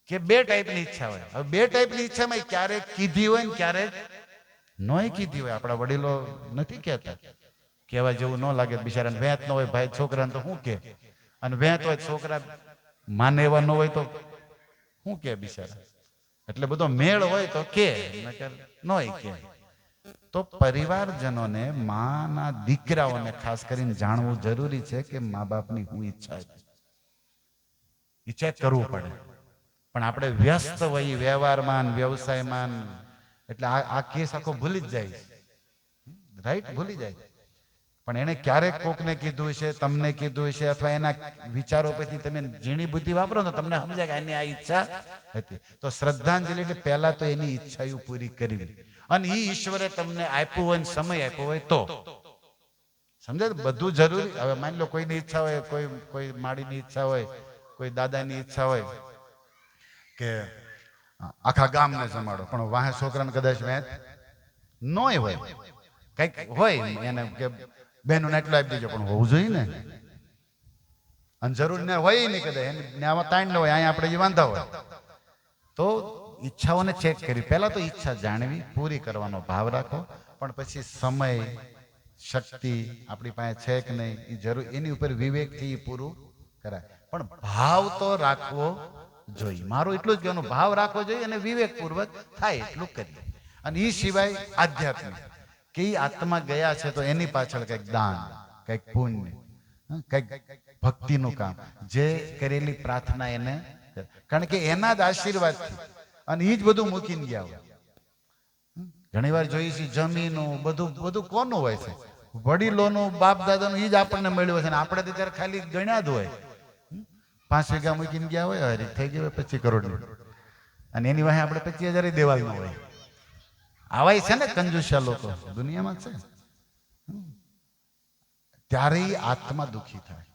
S1: કે 2 ટાઈપની ઈચ્છા હોય. હવે 2 ટાઈપની ઈચ્છામાં ક્યારેક કીધી હોય ને ક્યારેક નોય કીધી હોય. આપણા વડીલો નથી કહેતા, કહેવા જેવું ન લાગે બિચારાને. વેંત ન હોય ભાઈ છોકરાને તો શું કે, અને વેંત હોય છોકરા માને એવા ન હોય તો શું કે બિચારા. એટલે બધો મેળ હોય તો કે, નોય કે. તો પરિવારજનોને, માના દીકરાઓને ખાસ કરીને જાણવું જરૂરી છે કે મા બાપની શું ઈચ્છા છે. એ ચેક કરવું પડે. પણ આપણે વ્યસ્ત હોઈએ વ્યવહારમાં, વ્યવસાયમાં, એટલે આ કેસ આખો ભૂલી જ જાય. રાઈટ, ભૂલી જાય. પણ એને ક્યારેક કોકને કીધું છે, તમને કીધું છે, અથવા એના વિચારો પછી તમે ઝીણી બુદ્ધિ વાપરો તો તમને સમજાય કે એની આ ઈચ્છા હતી. તો શ્રદ્ધાંજલિ એટલે પહેલા તો એની ઈચ્છાઓ પૂરી કરવી. અને એ ઈશ્વરે તમને આપ્યું હોય, સમય આપ્યો હોય તો સમજે. બધું જરૂરી. હવે માની લો કોઈની ઈચ્છા હોય, કોઈ માડીની ઈચ્છા હોય, કોઈ દાદાની ઈચ્છા હોય કે આખા ગામને જમાડો, પણ વાહે છોકરાને કદાચ વેચ નોય હોય, કઈક હોય એને કે બહેનોને એટલું આપી દેજો, પણ હોવું જોઈએ ને. અને જરૂર ને હોય નહીં કદાચ, એને આમાં તાણ ન હોય, અહીંયા આપણે જે વાંધા હોય. તો ઈચ્છાઓને ચેક કરી. પહેલા તો ઈચ્છા જાણવી, પૂરી કરવાનો ભાવ રાખો. પણ પછી સમય, શક્તિ આપણી પાસે છે કે નહીં એ જરૂર, એની ઉપર વિવેકથી પૂરું કરાય. પણ ભાવ તો રાખવો જોઈએ. મારું એટલું જ કહેવાનું, ભાવ રાખવો જોઈએ અને વિવેકપૂર્વક થાય એટલું કરીએ. અને એ સિવાય આધ્યાત્મિક કે આત્મા ગયા છે તો એની પાછળ કંઈક દાન, કંઈક પુણ્ય, કંઈક ભક્તિનું કામ, જે કરેલી પ્રાર્થના એને, કારણ કે એના જ આશીર્વાદથી. અને એ જ બધું મૂકીને ગયા હોય. ઘણી વાર જોઈએ છે જમીનું બધું કોનું હોય છે? વડીલોનું, બાપ દાદાનું. એ જ આપણને મળ્યું છે. આપણે તો ત્યારે ખાલી ગણ્યા જ હોય. 5 વીઘા મૂકીને ગયા હોય, હરી થઈ ગઈ હોય 25 કરોડની, અને એની વાહે આપણે 25,000 દેવાલ ન હોય. આવાય છે ને કંજુસિયા લોકો દુનિયામાં છે. ત્યારે આત્મા દુખી થાય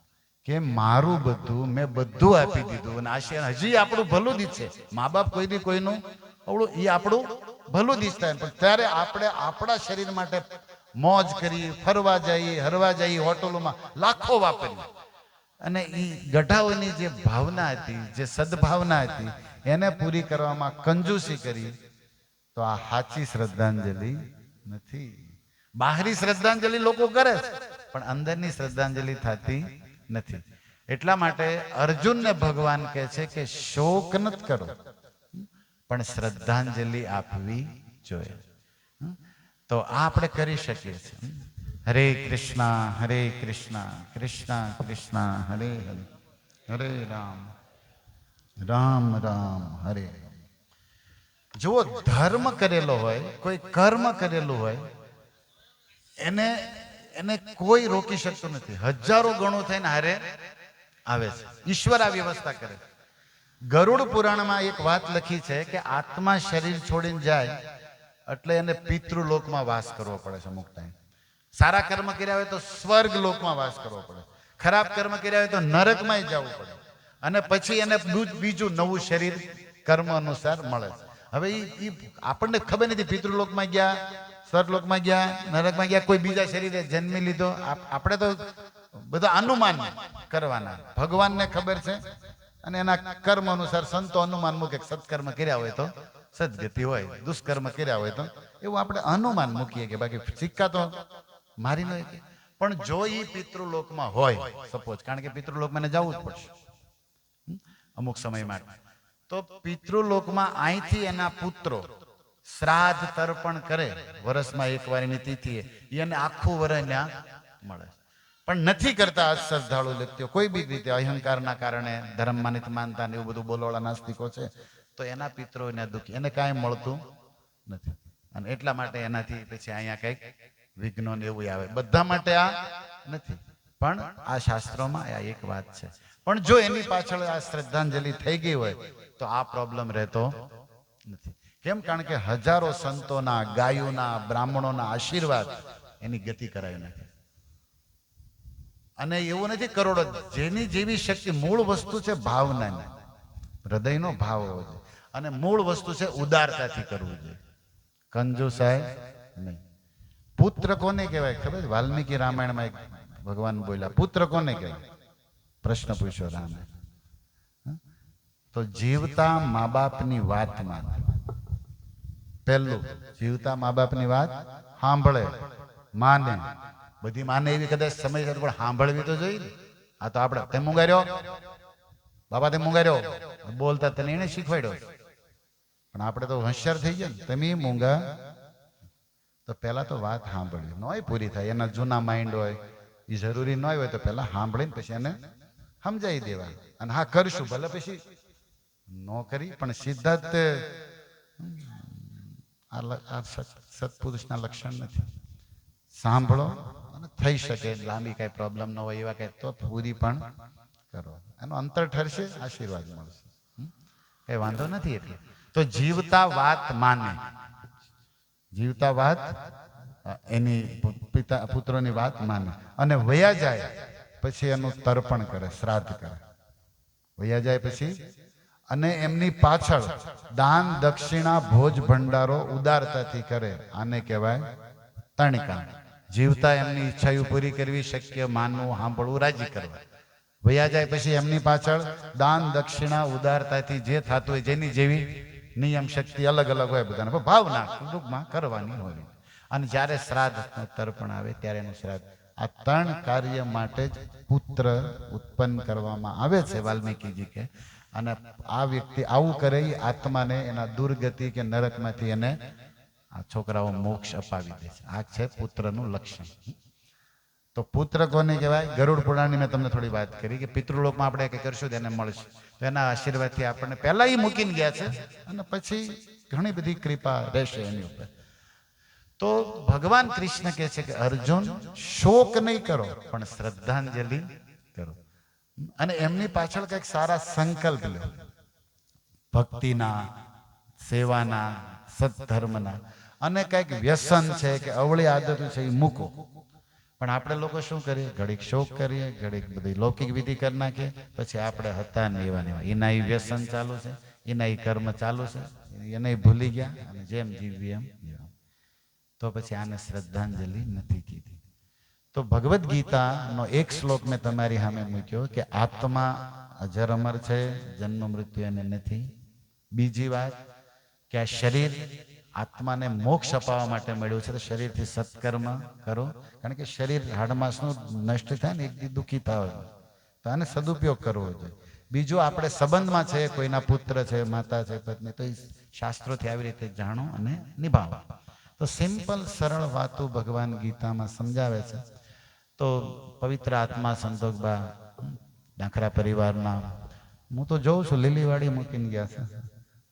S1: કે મારું બધું મેં બધું આપી દીધું, અને આશા હજી આપણું ભલું દીધશે. મા બાપ કોઈની કોઈનું અવળું, એ આપણું ભલું દીધતા. પણ ત્યારે આપણે આપણા શરીર માટે મોજ કરી, ફરવા જઈએ, હરવા જઈએ, હોટલોમાં લાખો વાપરી. અને એ ગઢાઓની જે ભાવના હતી, જે સદભાવના હતી, એને પૂરી કરવામાં કંજૂસી કરી. તો આ સાચી શ્રદ્ધાંજલિ નથી. બહારી શ્રદ્ધાંજલિ લોકો કરે છે, પણ અંદરની શ્રદ્ધાંજલિ થતી નથી. એટલા માટે અર્જુનને ભગવાન કહે છે કે શોક નથી કરો, પણ શ્રદ્ધાંજલિ આપવી જોઈએ. તો આ આપણે કરી શકીએ છીએ. હરે કૃષ્ણ, હરે કૃષ્ણ, કૃષ્ણ કૃષ્ણ હરે હરે, હરે રામ રામ રામ હરે. જુઓ, ધર્મ કરેલો હોય, કોઈ કર્મ કરેલું હોય, એને એને કોઈ રોકી શકતું નથી. હજારો ગણું થઈને હારે આવે છે. ઈશ્વર આ વ્યવસ્થા કરે. ગરુડ પુરાણમાં એક વાત લખી છે કે આત્મા શરીર છોડીને જાય એટલે એને પિતૃલોકમાં વાસ કરવો પડે છે. અમુક ટાઈમ સારા કર્મ કર્યા હોય તો સ્વર્ગ લોકમાં વાસ કરવો પડે, ખરાબ કર્મ કર્યા હોય તો નરકમાં જવું પડે, અને પછી એને બીજું નવું શરીર કર્મ અનુસાર મળે. હવે એ આપણને ખબર નથી. પિતૃલોકમાં ગયા, સ્વર્ગલોકમાં ગયા, નરકમાં ગયા, કોઈ બીજા શરીરે જન્મી લીધો. આપણે તો બધા અનુમાન કરવાના. ભગવાનને ખબર છે, અને એના કર્મ અનુસાર સંતો અનુમાન મૂકે. સત્કર્મ કર્યા હોય તો સદગતિ હોય, દુષ્કર્મ કર્યા હોય તો એવું આપણે અનુમાન મૂકીએ કે બાકી સિક્કા તો મારી નો. પણ જો એ પિતૃલોકમાં હોય, સપોઝ, કારણ કે પિતૃલોકમાં જવું જ પડશે અમુક સમય માટે, તો પિતૃલોકમાં અહીંથી એના પુત્રો શ્રાદ્ધ તર્પણ કરે વર્ષમાં એક વારની તિથિએ, એને આખું વર્ષ ત્યાં મળે. પણ નથી કરતા આ શ્રદ્ધાળુ વ્યક્તિઓ કોઈ બી રીતે અહંકારના કારણે, ધર્મમાં નથી માનતા ને એવું બધું બોલવાળા નાસ્તિકો છે, તો એના પિતરોને દુઃખી, એને કાંઈ મળતું નથી. અને એટલા માટે એનાથી પછી અહીંયા કંઈક વિઘ્નો ને એવું આવે. બધા માટે આ નથી, પણ આ શાસ્ત્રોમાં આ એક વાત છે. પણ જો એની પાછળ આ શ્રદ્ધાંજલિ થઈ ગઈ હોય તો આ પ્રોબ્લેમ રહેતો નથી. કેમ? કારણ કે હજારો સંતોના, ગાયોના, બ્રાહ્મણોના આશીર્વાદ એની ગતિ કરાવી નાખે. અને એવું નથી કરોડો, જેની જેવી શક્તિ. મૂળ વસ્તુ છે ભાવનાની, હૃદયનો ભાવ હોવો જોઈએ. અને મૂળ વસ્તુ છે ઉદારતાથી કરવું જોઈએ, કંજુસાઈ નહીં. પુત્ર કોને કહેવાય ખબર? વાલ્મીકી રામાયણમાં એક ભગવાન બોલ્યા, પુત્ર કોને કહેવાય? પ્રશ્ન પૂછ્યો રામે. તો જીવતા મા બાપની વાત માને. પહેલું, જીવતા મા બાપની વાત સાંભળે, માને. બધી માને એવી કદાચ સમય પણ સાંભળવી તો જોઈએ ને. આ તો આપણે તે મુંગાર્યો બાબા, તે મુંગાર્યો બોલતા તને એને શીખવાડ્યો. પણ આપણે તો હોશિયાર થઈ ગયા ને, તમે મૂંગા. તો પહેલા તો વાત સાંભળવી નોય પૂરી થાય. એના જૂના માઇન્ડ હોય, એ જરૂરી ન હોય તો પહેલા સાંભળીને પછી એને સમજાવી દેવા. અને હા કરશું ભલે, પછી ન કરી પણ સિદ્ધાર્થ આ સત્પુરુષના લક્ષણ નથી. સાંભળો અને થઈ શકે લાંબી કઈ પ્રોબ્લેમ ન હોય એવા કઈ તો પૂરી પણ કરો. એનો અંતર ઠરશે, આશીર્વાદ મળશે, કઈ વાંધો નથી. એટલે તો જીવતા વાત માને, જીવતા વાત એની પિતા પુત્રોની વાત માને, અને વયા જાય પછી એનું તર્પણ કરે, શ્રાદ્ધ કરે. વયા જાય પછી અને એમની પાછળ દાન, દક્ષિણા, ભોજ ભંડારો ઉદારતાથી કરે. આને કહેવાય તણકા. જીવતા એમની ઈચ્છાઓ પૂરી કરવી, શક્ય માનવું, સાંભળવું, રાજી કરવા. વયા જાય પછી એમની પાછળ દાન, દક્ષિણા ઉદારતાથી જે થતું હોય, જેની જેવી નિયમ શક્તિ અલગ અલગ હોય બધાને, ભાવના ટૂંકમાં કરવાની હોય. અને જ્યારે શ્રાદ્ધ તર્પણ આવે ત્યારે એનું શ્રાદ્ધ. આ ત્રણ કાર્ય માટે જ પુત્ર ઉત્પન્ન કરવામાં આવે છે વાલ્મીકીજી કે. અને આ વ્યક્તિ આવું કરે, આત્માને એના દુર્ગતિ કે નરકમાંથી એને આ છોકરાઓ મોક્ષ અપાવી દે છે. આ છે પુત્રનું લક્ષણ. તો પુત્ર કોને કહેવાય? ગરુડ પુરાણની મેં તમને થોડી વાત કરી કે પિતૃલોકમાં આપણે કંઈ કરશું તો એને મળશે. તો એના આશીર્વાદથી આપણને પહેલા એ મૂકીને ગયા છે, અને પછી ઘણી બધી કૃપા રહેશે એની ઉપર. તો ભગવાન કૃષ્ણ કહે છે કે અર્જુન, શોક નહીં કરો પણ શ્રદ્ધાંજલિ કરો. અને એમની પાછળ કંઈક સારા સંકલ્પ લો, ભક્તિના, સેવાના, સત્ધર્મના. અને કંઈક વ્યસન છે કે અવળી આદતો છે એ મૂકો. પણ આપણે લોકો શું કરીએ? ઘડીક શોક કરીએ, ઘડીક બધી લૌકિક વિધિ કરી નાખીએ, પછી આપણે હતા ને એવા ને એવા. એના એ વ્યસન ચાલુ છે, એના એ કર્મ ચાલુ છે, એને ભૂલી ગયા, અને જેમ જીવવી એમ. તો પછી આને શ્રદ્ધાંજલિ નથી કીધી. તો ભગવદ્ ગીતાનો એક શ્લોક મેં તમારી સામે મૂક્યો કે આત્મા અજર અમર છે, જન્મ મૃત્યુ એને નથી. બીજી વાત કે આ શરીર આત્માને મોક્ષ અપાવવા માટે મળ્યું છે, તો શરીરથી સત્કર્મ કરો. કારણ કે શરીર હાડમાસનું નષ્ટ થાય ને, એક દુઃખી થાય, તો આને સદુપયોગ કરવો જોઈએ. બીજું, આપણે સંબંધમાં છે, કોઈના પુત્ર છે, માતા છે, પત્ની, તો એ શાસ્ત્રોથી આવી રીતે જાણો અને નિભાવો. તો સિમ્પલ સરળ વાતો ભગવાન ગીતામાં સમજાવે છે. તો પવિત્ર આત્મા સંતોષબા ડાંખરા પરિવારના હું તો જોઉં છું લીલીવાડી મૂકીને ગયા છે.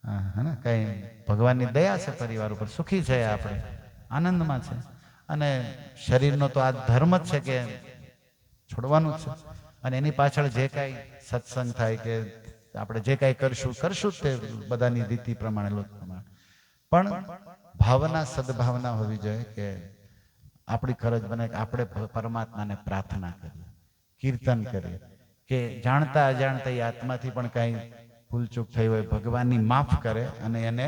S1: હા હે ને, કઈ ભગવાનની દયા છે પરિવાર ઉપર, સુખી છે આપણે, આનંદમાં છે. અને શરીરનો તો આ ધર્મ જ છે કે છોડવાનું જ છે. અને એની પાછળ જે કાંઈ સત્સંગ થાય કે આપણે જે કાંઈ કરશું જ તે બધાની રીતિ પ્રમાણે લોક પ્રમાણે. પણ ભાવના સદભાવના હોવી જોઈએ કે આપણી ફરજ બને કે આપણે પરમાત્માને પ્રાર્થના કરીએ, કીર્તન કરીએ, કે જાણતા અજાણતા એ આત્માથી પણ કાંઈ ભૂલચૂક થઈ હોય ભગવાનની માફ કરે અને એને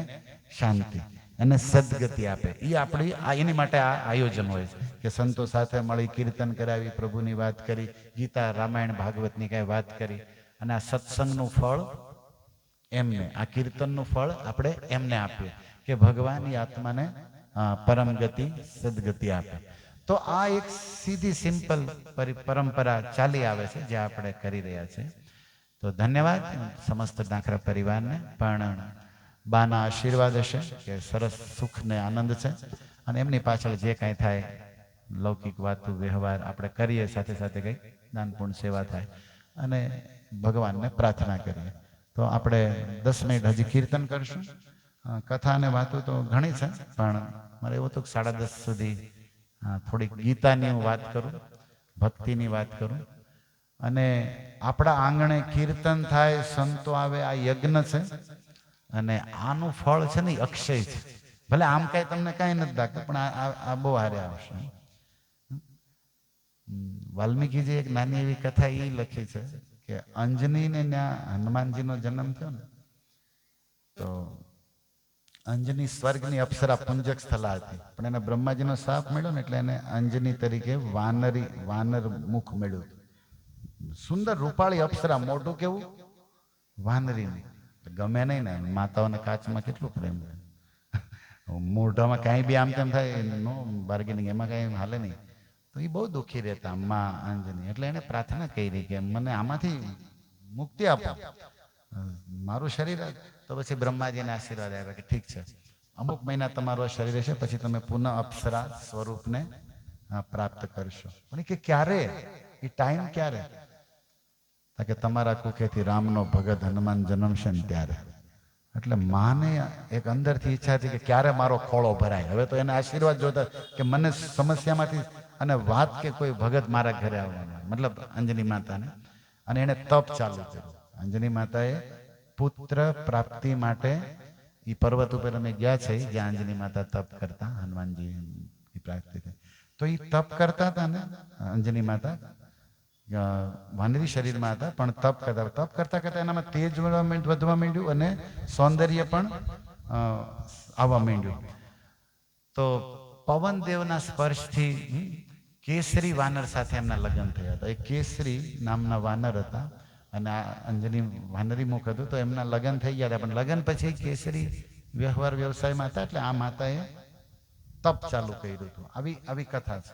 S1: શાંતિ, એને સદગતિ આપે. એ આપણી એની માટે આ આયોજન હોય છે કે સંતો સાથે મળી કીર્તન કરાવી, પ્રભુની વાત કરી, ગીતા રામાયણ ભાગવતની કાંઈ વાત કરી, અને આ સત્સંગનું ફળ એમને, આ કીર્તનનું ફળ આપણે એમને આપીએ કે ભગવાન એ આત્માને પરમ ગતિ સદગતિ આપે. તો આ એક સીધી સિમ્પલ પરંપરા ચાલી આવે છે જે આપણે કરી રહ્યા છીએ. તો ધન્યવાદ સમસ્ત ડાંખરા પરિવારને. પણ બાના આશીર્વાદ હશે કે સરસ સુખ ને આનંદ છે, અને એમની પાછળ જે કાંઈ થાય લૌકિક વાતો વ્યવહાર આપણે કરીએ, સાથે સાથે કંઈક દાનપૂર્ણ સેવા થાય અને ભગવાનને પ્રાર્થના કરીએ. તો આપણે 10 મિનિટ હજી કીર્તન કરશું. કથા અને વાતો તો ઘણી છે, પણ મારે એવું તો 10:30 સુધી થોડીક ગીતાની હું વાત કરું, ભક્તિની વાત કરું. અને આપણા આંગણે કીર્તન થાય, સંતો આવે, આ યજ્ઞ છે. અને આનું ફળ છે ને અક્ષય છે. ભલે આમ કઈ તમને કાંઈ નથી લાગતું, પણ આ બહુ હારે આવશે. વાલ્મીકીજી એક નાની એવી કથા એ લખી છે કે અંજની ને ત્યાં હનુમાનજીનો જન્મ થયો ને, તો અંજની સ્વર્ગની અપ્સરા પુંજક સ્થલા હતી, પણ એને બ્રહ્માજીનો શાપ મળ્યો ને એટલે એને અંજની તરીકે વાનર મુખ મળ્યું. સુંદર રૂપાળી અપ્સરા, મોઢું કેવું વાનરીનું. ગમે નહીં ને, માતાઓને કાચમાં કેટલું પ્રેમ, મોઢામાં કાંઈ બી આમ તેમ થાય, નો બાર્ગેનિંગ, એમાં કાંઈ હાલે નહીં. તો એ બહુ દુઃખી રહેતા માં અંજની. એટલે એને પ્રાર્થના કરી કે મને આમાંથી મુક્તિ આપો, મારું શરીર. તો પછી બ્રહ્માજીને આશીર્વાદ આવ્યા કે ઠીક છે, અમુક મહિના તમારું શરીર રહેશે, પછી તમે પુનઃ અપ્સરા સ્વરૂપને પ્રાપ્ત કરશો. પણ કે ક્યારે, એ ટાઈમ ક્યારે? કે તમારા કુખેથી રામનો ભગત હનુમાન જન્મશે ને ત્યારે. એટલે માને એક અંદરથી ઈચ્છા હતી કે ક્યારે મારો ખોળો ભરાય. હવે તો એને આશીર્વાદ જોતા કે મને સમસ્યામાંથી અને વાત કે કોઈ ભગત મારા ઘરે આવવાના, મતલબ અંજની માતાને. અને એને તપ ચાલુ કર્યું. અંજની માતાએ પુત્ર પ્રાપ્તિ માટે એ પર્વત ઉપર અમે ગયા છે જ્યાં અંજની માતા તપ કરતા, હનુમાનજી પ્રાપ્તિ થઈ. તો એ તપ કરતા હતા ને, અંજની માતા વાનરી શરીરમાં હતા, પણ તપ કરતા એનામાં તેજ વધવા માંડ્યું અને સૌંદર્ય પણ આવવા માંડ્યું. તો પવન દેવના સ્પર્શથી કેસરી વાનર સાથે એમના લગ્ન થયા હતા. એ કેસરી નામના વાનર હતા અને આ અંજની વાનરી મુખ હતું, તો એમના લગ્ન થઈ ગયા હતા. પણ લગ્ન પછી કેસરી વ્યવસાયમાં હતા, એટલે આ માતાએ તપ ચાલુ કર્યું હતું. આવી કથા છે.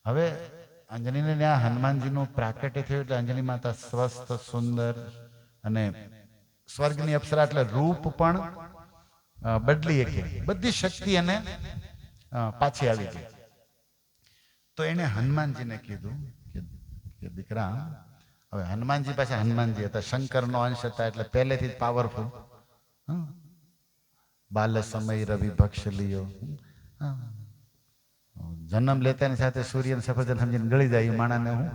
S1: હવે અંજનીને ત્યાં હનુમાનજીનું પ્રાકટ્ય થયું એટલે અંજની માતા સ્વસ્થ, સુંદર અને સ્વર્ગની અપ્સરા, એટલે રૂપ પણ બદલી શકે, બધી શક્તિ એને પાછી આવી ગઈ. તો એને હનુમાનજીને કીધું કે દીકરા, હવે હનુમાનજી પાછા હનુમાનજી હતા, શંકરનો અંશ હતા, એટલે પહેલેથી જ પાવરફુલ. બાલ સમય રવિ ભક્ષ લિયો, જન્મ લેતાની સાથે સૂર્યને સફરજન સમજીને ગળી જાય એ માણાને હું.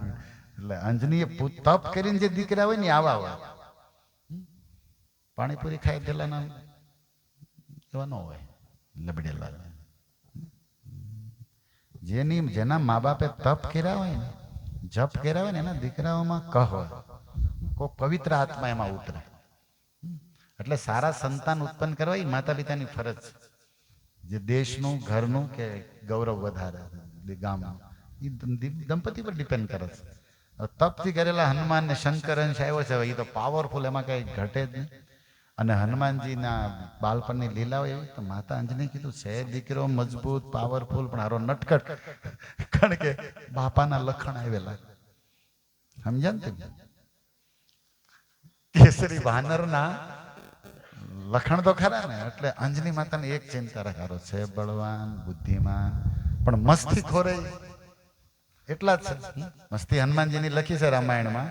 S1: એટલે અંજનીએ તપ કરીને જે દીકરા હોય ને આવા હોય, પાણીપુરી ખાઈ ગયેલા એવા ન હોય, લબડેલા. જેના મા બાપે તપ કર્યા હોય ને, જપ કર્યા હોય ને, એના દીકરાઓમાં કહ હોય, કોઈ પવિત્ર આત્મા એમાં ઉતરે. એટલે સારા સંતાન ઉત્પન્ન કરવા એ માતા પિતાની ફરજ છે. જે દેશનું, ઘરનું કે ગૌરવ વધારે ગામનું, એ દંપતિ પર ડિપેન્ડ કરે છે. તપથી કરેલા હનુમાન ને શંકર અંશ આવ્યો છે, એ તો પાવરફુલ, એમાં કઈ ઘટે જ નહીં. અને હનુમાનજીના બાળપણની લીલાઓ એવી, તો માતા અંજની કીધું છે દીકરો મજબૂત, પાવરફુલ, પણ હારો નટકટ, કારણ કે બાપાના લખણ આવેલા. સમજ્યા ને? કેસરી વાનરના લખણ તો ખરા ને. એટલે અંજની માતાને એક ચિંતા રખારો છે, બળવાન, બુદ્ધિમાન, પણ મસ્તી ખોરે એટલા જ છે. મસ્તી હનુમાનજીની લખી છે રામાયણમાં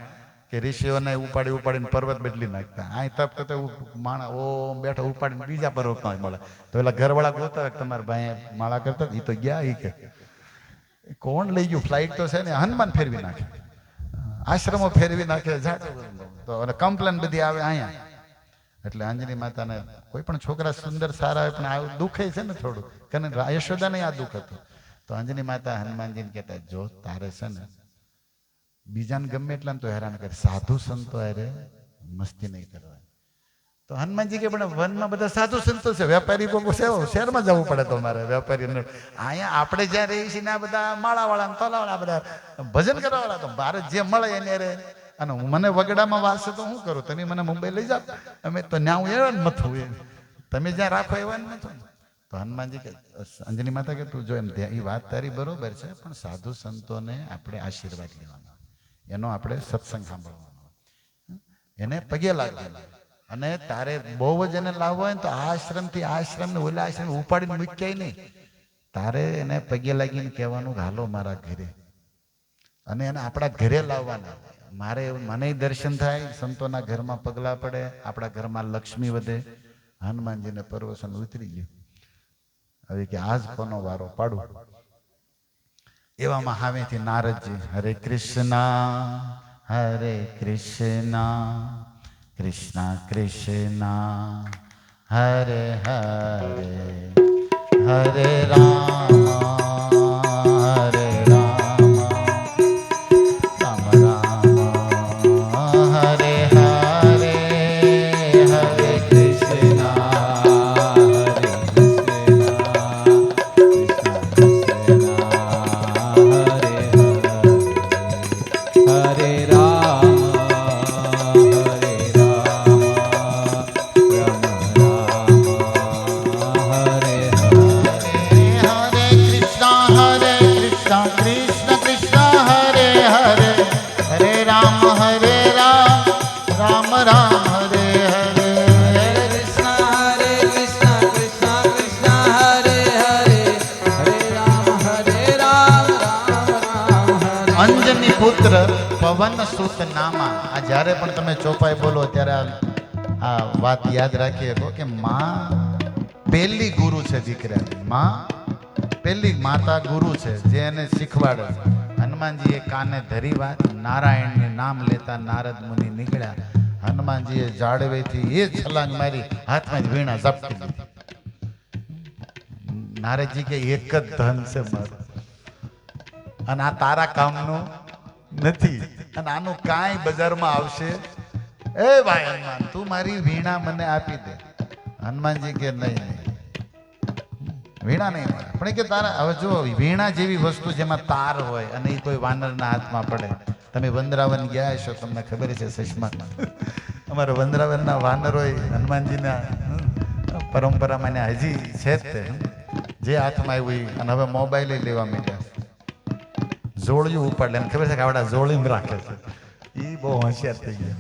S1: કે ઋષિઓને ઉપાડીને પર્વત બદલી નાખતા. અહીં તપ કરતા માણા ઓમ બેઠો ઉપાડીને બીજા પર્વતમાં મળે. તો પેલા ઘરવાળા ગોતા તમારા ભાઈ માળા કરતા એ તો ગયા. એ કે કોણ લઈ ગયું? ફ્લાઇટ તો છે ને, હનુમાન ફેરવી નાખે, આશ્રમો ફેરવી નાખે, તો કમ્પ્લેન બધી આવે અહીંયા. એટલે અંજની માતાને કોઈ પણ છોકરા સુંદર સારા હોય પણ આવું દુઃખે છે ને થોડું, કારણ યશોદાને આ દુઃખ હતું. તો અંજની માતા હનુમાનજીને કહેતા, જો તારે છે ને બીજાને ગમે એટલા તો હેરાન કરે, સાધુ સંતો અરે મસ્તી નહીં કરવા. તો હનુમાનજી કે પણ વનમાં બધા સાધુ સંતો છે, વેપારી લોકો શહેરમાં જવું પડે તમારે. વેપારી અહીંયા આપણે જ્યાં રહીએ છીએ ને આ બધા માળાવાળા તોલાવાળા બધા ભજન કરવાવાળા, તો બાર જે મળે એને રે. અને મને વગડામાં વાસે તો શું કરું? તમે મને મુંબઈ લઈ જાઓ, અમે તો ન્યા હું એવા મથું એમ, તમે જ્યાં રાખો એવા નથી. તો હનુમાનજી કે અંજની માતા કે તું જો એમ એ વાત તારી બરોબર છે, પણ સાધુ સંતોને આપણે આશીર્વાદ લેવાનો, એનો આપણે સત્સંગ સાંભળવાનો, એને પગે લાગવાનો. અને તારે બહુ જ એને લાવવો હોય ને તો આશ્રમથી આશ્રમને ઓલા આશ્રમ ઉપાડીને મૂક્યાય નહીં, તારે એને પગે લાગીને કહેવાનું હાલો મારા ઘરે, અને એને આપણા ઘરે લાવવાના. મને દર્શન થાય, સંતોના ઘરમાં પગલા પડે, આપણા ઘરમાં લક્ષ્મી વધે. હનુમાનજીને પરવસન ઉતરી ગયું. હવે કે આજ કોનો વારો પાડું? એવામાં હામેથી નારદજી, હરે કૃષ્ણ કૃષ્ણ કૃષ્ણ હરે હરે હરે રામ હરે રામ રામ રામ હરે હરે હરે કૃષ્ણ પુત્ર પવન સુત નામા. આ જ્યારે પણ તમે ચોપાઈ બોલો ત્યારે આ વાત યાદ રાખી શકો કે માં પહેલી ગુરુ છે દીકરાની. માં પહેલી માતા ગુરુ છે જે એને શીખવાડે. હનુમાનજીએ કાને ધરી વાત, નારાયણને નામ લેતા નારદ મુનિ નીકળ્યા. હનુમાનજીએ જાડવેથી એ છલાંગ મારી, હાથમાં જ વીણા ઝપટી દીધી. નારદજી કે એક જ ધન છે મારું, અને આ તારા કામનું નથી, અને આનું કાંઈ બજારમાં આવશે. એ ભાઈ હનુમાન, તું મારી વીણા મને આપી દે. હનુમાનજી કે નહીં, વીણા નહીં મળે. પણ કે તારા હવે જો વીણા જેવી વસ્તુ જેમાં તાર હોય અને એ કોઈ વાનરના હાથમાં પડે. તમે વંદરાવન ગયા છો, તમને ખબર છે સસમાનમાં અમારા વંદરાવનના વાનર હોય હનુમાનજીના પરંપરામાં હજી છે જ તે, જે હાથમાં આવ્યું. અને હવે મોબાઈલ લેવા માંડ્યા, જોડિયું ઉપાડે. એને ખબર છે કે આવડા જોડીને રાખે છે. એ બહુ હોશિયાર થઈ ગયા.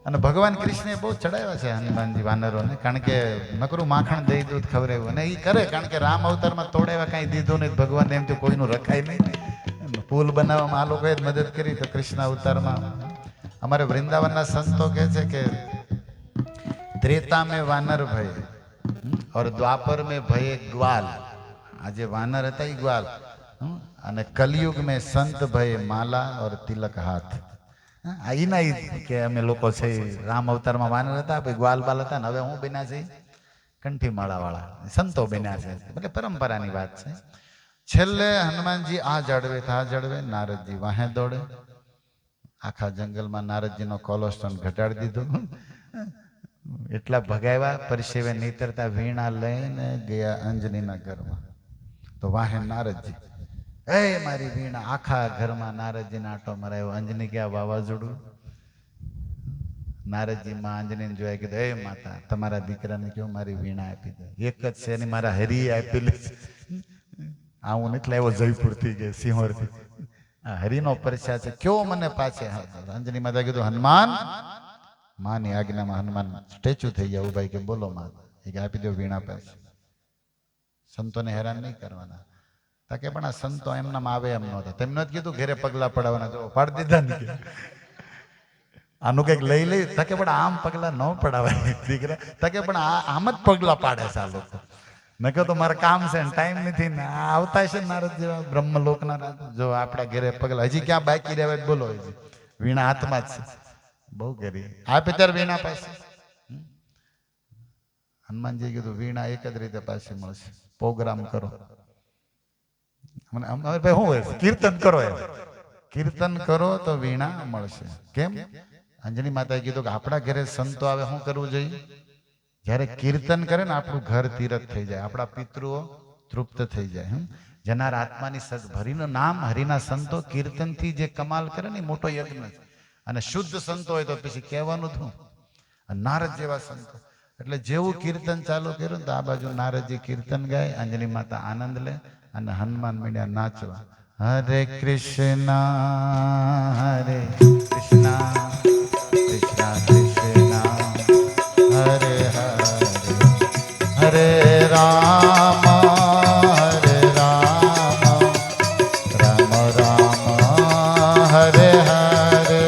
S1: અને ભગવાન કૃષ્ણે બહુ ચડાવ્યા છે હનુમાનજી વાનરોને, કારણ કે નકરું માખણ દહીં દૂધ ખવડાવ્યું. અને એ કરે, કારણ કે રામ અવતારમાં તોડાવ્યા કાંઈ દીધું નહીં ભગવાન, એમ તો કોઈનું રખાય નહીં. પુલ બનાવવામાં આ લોકોએ જ મદદ કરી. તો કૃષ્ણ અવતારમાં અમારે વૃંદાવનના સંતો કહે છે કે ત્રેતા મેં વાનર ભય और द्वापर में भये ग्वाल. આજે વાનર હતા એ ગ્વાલ, અને કલયુગ में संत भये माला और तिलक हाथ. આઈના કે અમે લોકો છે રામ અવતારમાં વાનર હતા, પછી ગ્વાલ બાલ હતા, ને હવે હું બન્યા છે કંઠી માળા વાળા સંતો બન્યા છે. એટલે પરંપરાની વાત છે. છેલ્લે હનુમાનજી આ જડવે નારદજી વાહે દોડે. આખા જંગલમાં નારદજીનો કોલેસ્ટ્રોલ ઘટાડી દીધો. એટલા ભગાવ્યા, પરસેવે નીતરતા વીણા લઈને ગયા અંજનીના ઘરમાં. તો વાહે નારદજી, એ મારી વીણા. આખા ઘરમાં નારદજીને આટો મરાયો. અંજની ગયા વાવાઝોડું. નારદજી માં અંજનીને જોયા, કીધું એ માતા, તમારા દીકરાને કહો મારી વીણા આપી દે. એક જ છે એની મારા હરિએ આપેલી છે. આવું નથી લાવ્યો જયપુરથી કે સિંહોરથી, આ હરિનો પરસ્યા છે, કયો મને પાછે. અંજની માતા કીધું હનુમાન. માની આજ્ઞામાં હનુમાન સ્ટેચ્યુ થઈ ગયા ઉભા, કે બોલો માં. એ કે આપી દો વીણા પાસે, સંતોને હેરાન નહીં કરવાના. તો કે પણ આ સંતો એમનામ આવે એમ નહોતા. તેમને જ કીધું ઘેરે પગલા પડાવવાના, જો પાડી દીધા ને કે આનું કંઈક લઈ લઈ. તકે પણ આમ પગલા ન પડાવાય દીકરા. તકે પણ આમ જ પગલા પાડે છે આ લોકો. મેં કહ્યું તો મારે કામ છે ને ટાઈમ નથી ને આવતા છે નારદ જેવા બ્રહ્મલોકના રાજ. જો આપણા ઘેરે પગલા હજી ક્યાં બાકી રહેવાય બોલો. હજી વીણા હાથમાં જ છે. બહુ કરી આપે ત્યારે વીણા પાસે. હનુમાનજી કીધું વીણા એક જ રીતે પાછી મળશે, પ્રોગ્રામ કરો. ભાઈ શું હોય કીર્તન કરો, એમ કીર્તન કરો તો વીણા મળશે. કેમ? અંજની માતાએ કીધું કે આપણા ઘરે સંતો આવે શું કરવું જોઈએ? જ્યારે કીર્તન કરે ને આપણું ઘર તીરથ થઈ જાય, આપણા પિતૃઓ તૃપ્ત થઈ જાય. જેના આત્માની હરિનું નામ, હરિના સંતો કીર્તનથી જે કમાલ કરે ને મોટો યજ્ઞ છે. અને શુદ્ધ સંતો હોય તો પછી કહેવાનું શું? નારદ જેવા સંતો. એટલે જેવું કીર્તન ચાલુ કર્યું ને તો આ બાજુ નારદજી કીર્તન ગાય, અંજની માતા આનંદ લે અને હનુમાન મીડિયા નાચવા. હરે કૃષ્ણ હરે કૃષ્ણ કૃષ્ણ કૃષ્ણ હરે હરે હરે રામ હરે રામ રામ રામ હરે હરે.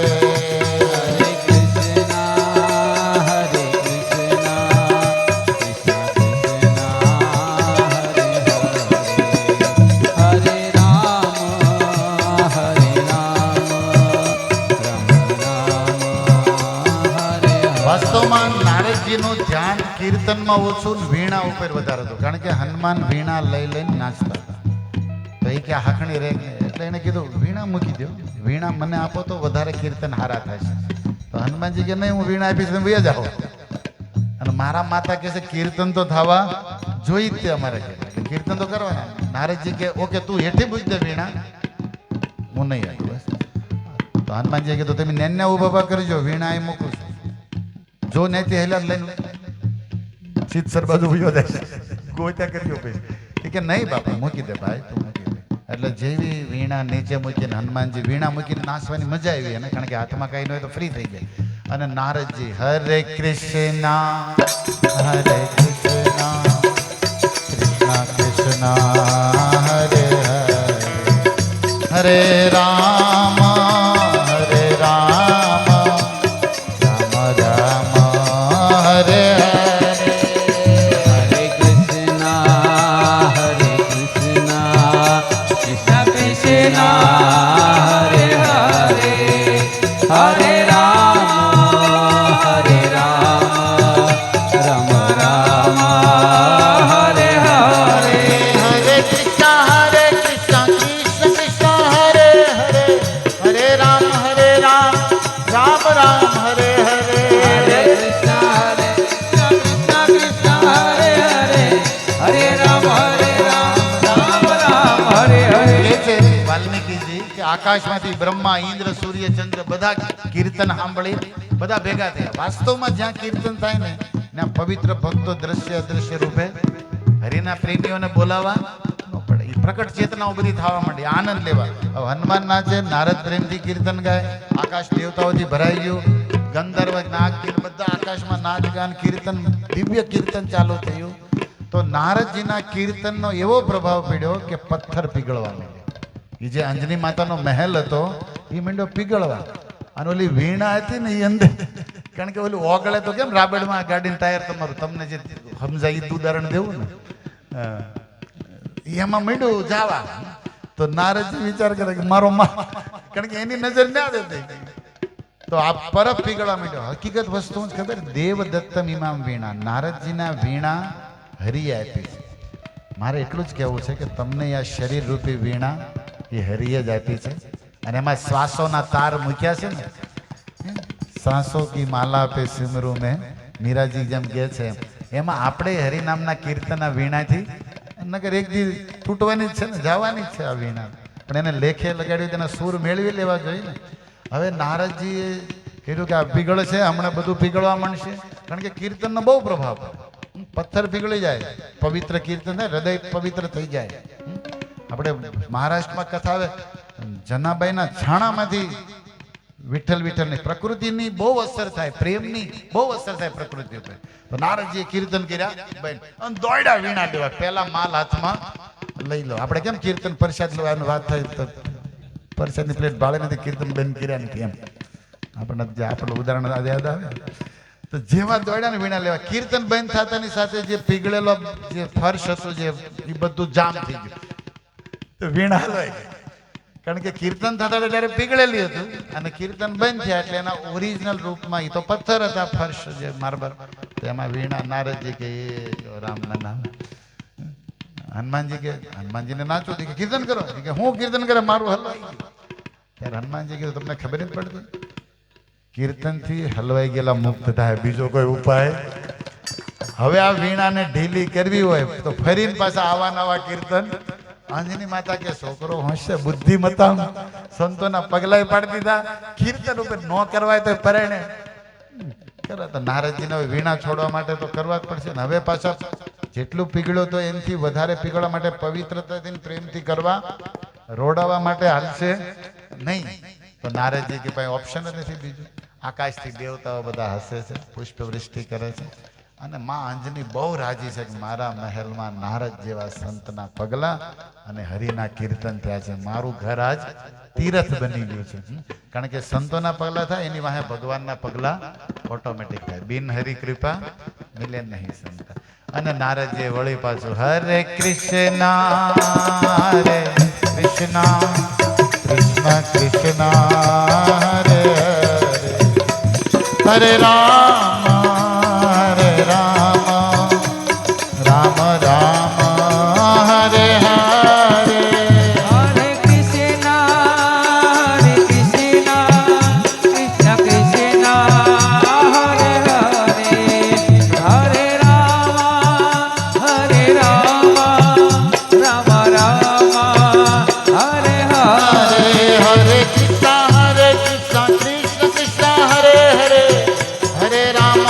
S1: વાસ્તવમાં નારદજીનું ધ્યાન કીર્તનમાં ઓછું ને વીણા ઉપર વધારે હતું. કારણ કે હનુમાન વીણા લઈ લઈને નાચતા હતા. તો એ કે હાખણી રહે, એટલે એને કીધું વીણા મૂકી દો, વીણા મને આપો તો વધારે કીર્તન હારા થાય છે. તો હનુમાનજી કે નહીં, હું વીણા આપીશ, તમે વયા જાઓ. અને મારા માતા કહે છે કીર્તન તો થવા જોઈ જ તે અમારે કીર્તન તો કરવાના. નારદજી કે ઓકે તું હેઠી પૂછ દે વીણા, હું નહીં આપું બસ. તો હનુમાનજીએ કીધું તમે નેન્યા ઉભા કરજો, વીણા એ મૂકું છું. જો નહીં હેલા લઈને ચિત્સર બાજુ ઉયો જાય ગોત્યા કર્યો પછી કે નહીં બાપા મૂકી દે ભાઈ, તું મૂકી દે. એટલે જેવી વીણા નીચે મૂકીને હનુમાનજી વીણા મૂકીને નાચવાની મજા આવી એને, કારણ કે હાથમાં કઈ ન હોય તો ફ્રી થઈ જાય. અને નારદજી હરે કૃષ્ણ હરે કૃષ્ણ કૃષ્ણ કૃષ્ણ હરે હરે હરે રામ હરે રામ રામ રામ હરે હરે.
S2: હરે કૃષ્ણ કૃષ્ણ કૃષ્ણ હરે હરે હરે રામ રામ રામ હરે હરે.
S1: હરે કૃષ્ણ કૃષ્ણ કૃષ્ણ હરે હરે હરે રામ રામ રામ હરે હરે.
S2: હરે કૃષ્ણ કૃષ્ણ હરે હરે હરે રામ રામ હરે હરે.
S1: એ છે વાલ્મીકીજી કે આકાશમાંથી બ્રહ્મા ઇન્દ્ર સૂર્ય ચંદ્ર બધા કીર્તન સાંભળી બધા ભેગા થયા. વાસ્તવમાં જ્યાં કીર્તન થાય ને ત્યાં પવિત્ર ભક્તો દ્રશ્ય અદ્રશ્ય રૂપે હરિના પ્રેમીઓને બોલાવવા ન પડે. એ પ્રકટ ચેતનાઓ બધી થવા માંડી, આનંદ લેવા. હવે હનુમાન નાચે, નારદ પ્રેમથી કીર્તન ગાય, આકાશ દેવતાઓથી ભરાઈ ગયું, ગંધર્વ નાગ બધા આકાશમાં નાચ ગાન કીર્તન, દિવ્ય કીર્તન ચાલુ થયું. તો નારદજીના કીર્તનનો એવો પ્રભાવ પડ્યો કે પથ્થર પીગળવા માંડ્યો. એ જે અંજની માતાનો મહેલ હતો એ માંડ્યો પીગળવા. અને ઓલી વીણા હતી ને એ અંદર, કારણ કે ઓલું ઓગળે તો કેમ રાબેડમાં ગાડીનું ટાયર તમારું, તમને જે સમજાય એ ઉદાહરણ દેવું ને, એમાં માંડ્યું જાવા. તો નારદજી વિચાર કરે કે મારો કારણ કે એની નજર ના દેતી, તો આ પરફ પીગળવા માંડ્યો. હકીકત વસ્તુ ખબર, દેવદત્તમ ઇમામ વીણા, નારદજીના વીણા હરિએ આપી છે. મારે એટલું જ કહેવું છે કે તમને આ શરીર રૂપી વીણા એ હરિએ જ આપી છે. અને એમાં શ્વાસોના તાર મૂક્યા છે ને, શ્વાસો કી માલા પે સિમરું મેં, મીરાજી જેમ કહે છે એમાં આપણે હરિનામના કીર્તનના વીણાથી નગર એક દી તૂટવાની જ છે ને, જવાની જ છે આ વીણા. પણ એને લેખે લગાડ્યું, તેના સૂર મેળવી લેવા જોઈએ ને. હવે નારદજીએ કીધું કે આ પીગળ છે, હમણાં બધું પીગળવા માંડશે. કારણ કે કીર્તનનો બહુ પ્રભાવ પડે, પથ્થર પીગળી જાય, પવિત્ર કીર્તન થાય, હૃદય પવિત્ર થઈ જાય. આપણે મહારાષ્ટ્રમાં કથા આવે, જનાબાઈના છાણામાંથી વિઠ્ઠલ વિઠ્ઠલની પ્રકૃતિની બહુ અસર થાય, પ્રેમની બહુ અસર થાય પ્રકૃતિ ઉપર. તો નારદજીએ કીર્તન કર્યા બેન અને દોડ્યા વીણા લેવા. પહેલા માલ હાથમાં લઈ લો. આપણે કેમ કીર્તન પ્રસાદ લેવાની વાત થાય તો પ્રસાદની પ્લેટ ભાળે નથી, કીર્તન બંધ કર્યા નથી એમ. આપણને જે આપણું ઉદાહરણ યાદ આવે તો જેવા દોડ્યા ને વીણા લેવા, કીર્તન બંધ થતાની સાથે જે પીગળેલો જે ફર્શ હતું જે એ બધું જામ થઈ ગયું તો વીણા હલવાઈ ગઈ. કારણ કે કીર્તન થતા ત્યારે પીગળેલી હતું અને કીર્તન બંધ થયા એટલે એના ઓરિજિનલ રૂપમાં એ તો પથ્થર હતા ફર્શ જે માર્બલ, એમાં વીણા નારદજી કે એ રામના નામ હનુમાનજી કે હનુમાનજીને નાચો કે કીર્તન કરો કે હું કીર્તન કરે મારું હલવાઈ ગયું. ત્યારે હનુમાનજી કીધું તમને ખબર જ પડતી કીર્તનથી હલવાઈ ગયેલા મુક્ત થાય, બીજો કોઈ ઉપાય. હવે આ વીણાને ઢીલી કરવી હોય તો ફરીને પાછા આવા નવા કીર્તન. અંજની માતા કે છોકરો હોશે બુદ્ધિમતા, સંતોના પગલાય પાડી દીધા, કીર્તન ઉપર ન કરવાય તો પરાયણે કરે. તો નારદજીને હવે વીણા છોડવા માટે તો કરવા જ પડશે ને. હવે પાછા જેટલું પીગળ્યો તો એનાથી વધારે પીગળવા માટે પવિત્રતાથી પ્રેમથી કરવા, રોડાવા માટે હાલશે નહીં. તો નારદજી કે ભાઈ ઓપ્શન જ નથી બીજું. આકાશથી દેવતાઓ બધા હસે છે, પુષ્પવૃષ્ટિ કરે છે અને માં અંજની બહુ રાજી છે કે મારા મહેલમાં નારદ જેવા સંતના પગલા અને હરિના કીર્તન થયા છે. મારું ઘર આજ તીર્થ બની ગયું છે. કારણ કે સંતોના પગલા થાય એની વાહે ભગવાનના પગલા ઓટોમેટિક થાય. બિન હરિ કૃપા મિલે નહીં સંત. અને નારદજીએ વળી પાછું હરે કૃષ્ણ હરે કૃષ્ણ કૃષ્ણ કૃષ્ણ હરે હરે હરે રામ હરે રામ રામ રામ હરે હરે.
S2: હરે કૃષ્ણ કૃષ્ણ કૃષ્ણ હરે હરે, હરે રામ રામ રામ હરે હરે.
S1: હરે કૃષ્ણ કૃષ્ણ કૃષ્ણ હરે હરે હરે રામ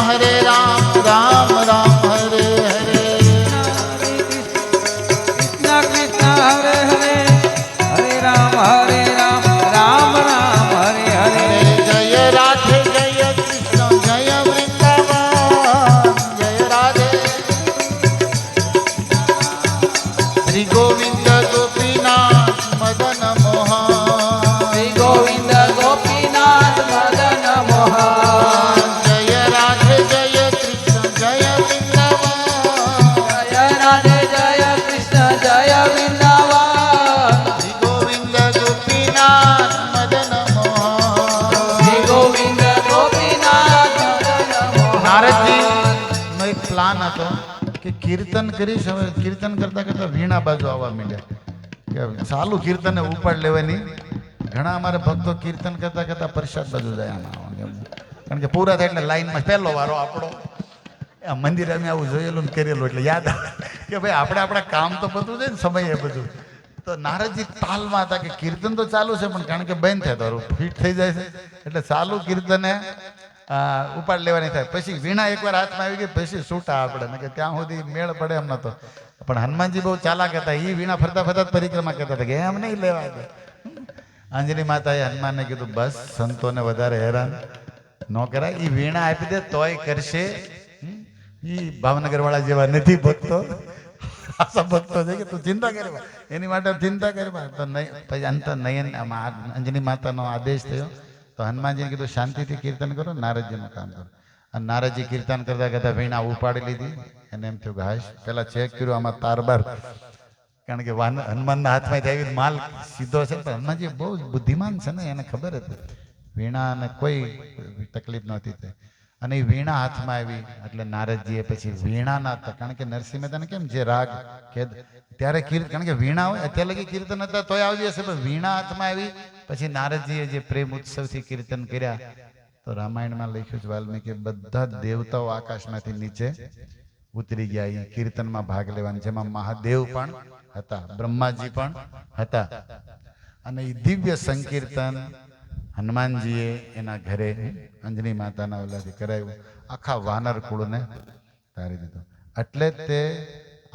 S1: રામ રામ હરે હરે.
S2: કૃષ્ણ કૃષ્ણ હરે હરે, હરે રામ રામ રામ હરે હરે.
S1: જય રાધે જય કૃષ્ણ જય વૃંદાવન જય રાધે. શ્રી ગોવિંદ ગોપીનાથ મદન મોહન
S2: શ્રી ગોવિંદ ગોપીનાથ મદન મોહન.
S1: જય રાધે જય કૃષ્ણ જય વૃંદાવન
S2: જય રાધે જય કૃષ્ણ જય વૃંદાવન.
S1: શ્રી ગોવિંદ ગોપીનાથ મદન મોહન.
S2: શ્રી ગોવિંદ ગોપીનાથ મદન મોહન.
S1: નારદજીનો એક પ્લાન હતો કે કીર્તન કરીશ. હવે કીર્તન કરતા કરતા વીણા બાજુ આવવા માંડ્યા કે સાલું કીર્તનને ઉપાડ લેવાની. ઘણા અમારા ભક્તો કીર્તન કરતા કરતા પ્રસાદ બાજુ જાય આમાં. કારણ કે પૂરા થાય એટલે લાઈનમાં પહેલો વારો આપણો. આ મંદિરે અમે આવું જોયેલું ને કરેલું એટલે યાદ આવે કે ભાઈ આપણે આપણા કામ તો બધું છે ને સમયે બધું. તો નારદજી તાલમાં હતા કે કીર્તન તો ચાલુ છે પણ કારણ કે બંધ થાય તો ફિટ થઈ જાય છે એટલે ચાલુ કીર્તને ઉપાડ લેવાની થાય. પછી વીણા એકવાર હાથમાં આવી ગઈ પછી છૂટા આપણે કે ત્યાં સુધી મેળ પડે એમ નતો. પણ હનુમાનજી બહુ ચાલાક હતા. એ વીણા ફરતા ફરતા જ પરિક્રમા કરતા હતા કે એમ નહીં લેવા દે. અંજની માતાએ હનુમાનને કીધું બસ સંતોને વધારે હેરાન ન કરાય, એ વીણા આપી દે તોય કરશે. એ ભાવનગર વાળા જેવા નથી ભક્તો, આશા ભક્તો છે કે તું ચિંતા કરવા એની માટે ચિંતા કરવા. તો નહીં પછી અંત નયન અંજની માતાનો આદેશ થયો તો હનુમાનજીને કીધું શાંતિથી કીર્તન કરો, નારદજીનું કામ કરો. અને નારદજી કીર્તન કરતા કરતા વીણા ઉપાડી લીધી. એને એમ થયું કે હાશ પેલા ચેક કર્યું આમાં તારબાર. કારણ કે હનુમાનના હાથમાં આવી માલ સીધો છે. પણ હનુમાનજી બહુ બુદ્ધિમાન છે ને, એને ખબર હતી વીણાને કોઈ તકલીફ નહોતી થઈ. અને એ વીણા હાથમાં આવી એટલે નારદજીએ પછી વીણાના હતા. કારણ કે નરસિંહ મહેતાને કેમ જે રાગ કે ત્યારે કીર્તન, કારણ કે વીણા હોય અત્યારે લગી કીર્તન હતા તોય આવી જશે, પણ વીણા હાથમાં આવી પછી નારદજીએ જે પ્રેમ ઉત્સવથી કીર્તન કર્યા. તો રામાયણમાં લખ્યું છે વાલ્મીકી બધા દેવતાઓ આકાશમાંથી નીચે ઉતરી ગયા એ કીર્તનમાં ભાગ લેવાની, જેમાં મહાદેવ પણ હતા, બ્રહ્માજી પણ હતા. અને એ દિવ્ય સંકીર્તન હનુમાનજીએ એના ઘરે અંજની માતાના ઓલાથી કરાવ્યું. આખા વાનર કુળને તારી દીધો. એટલે તે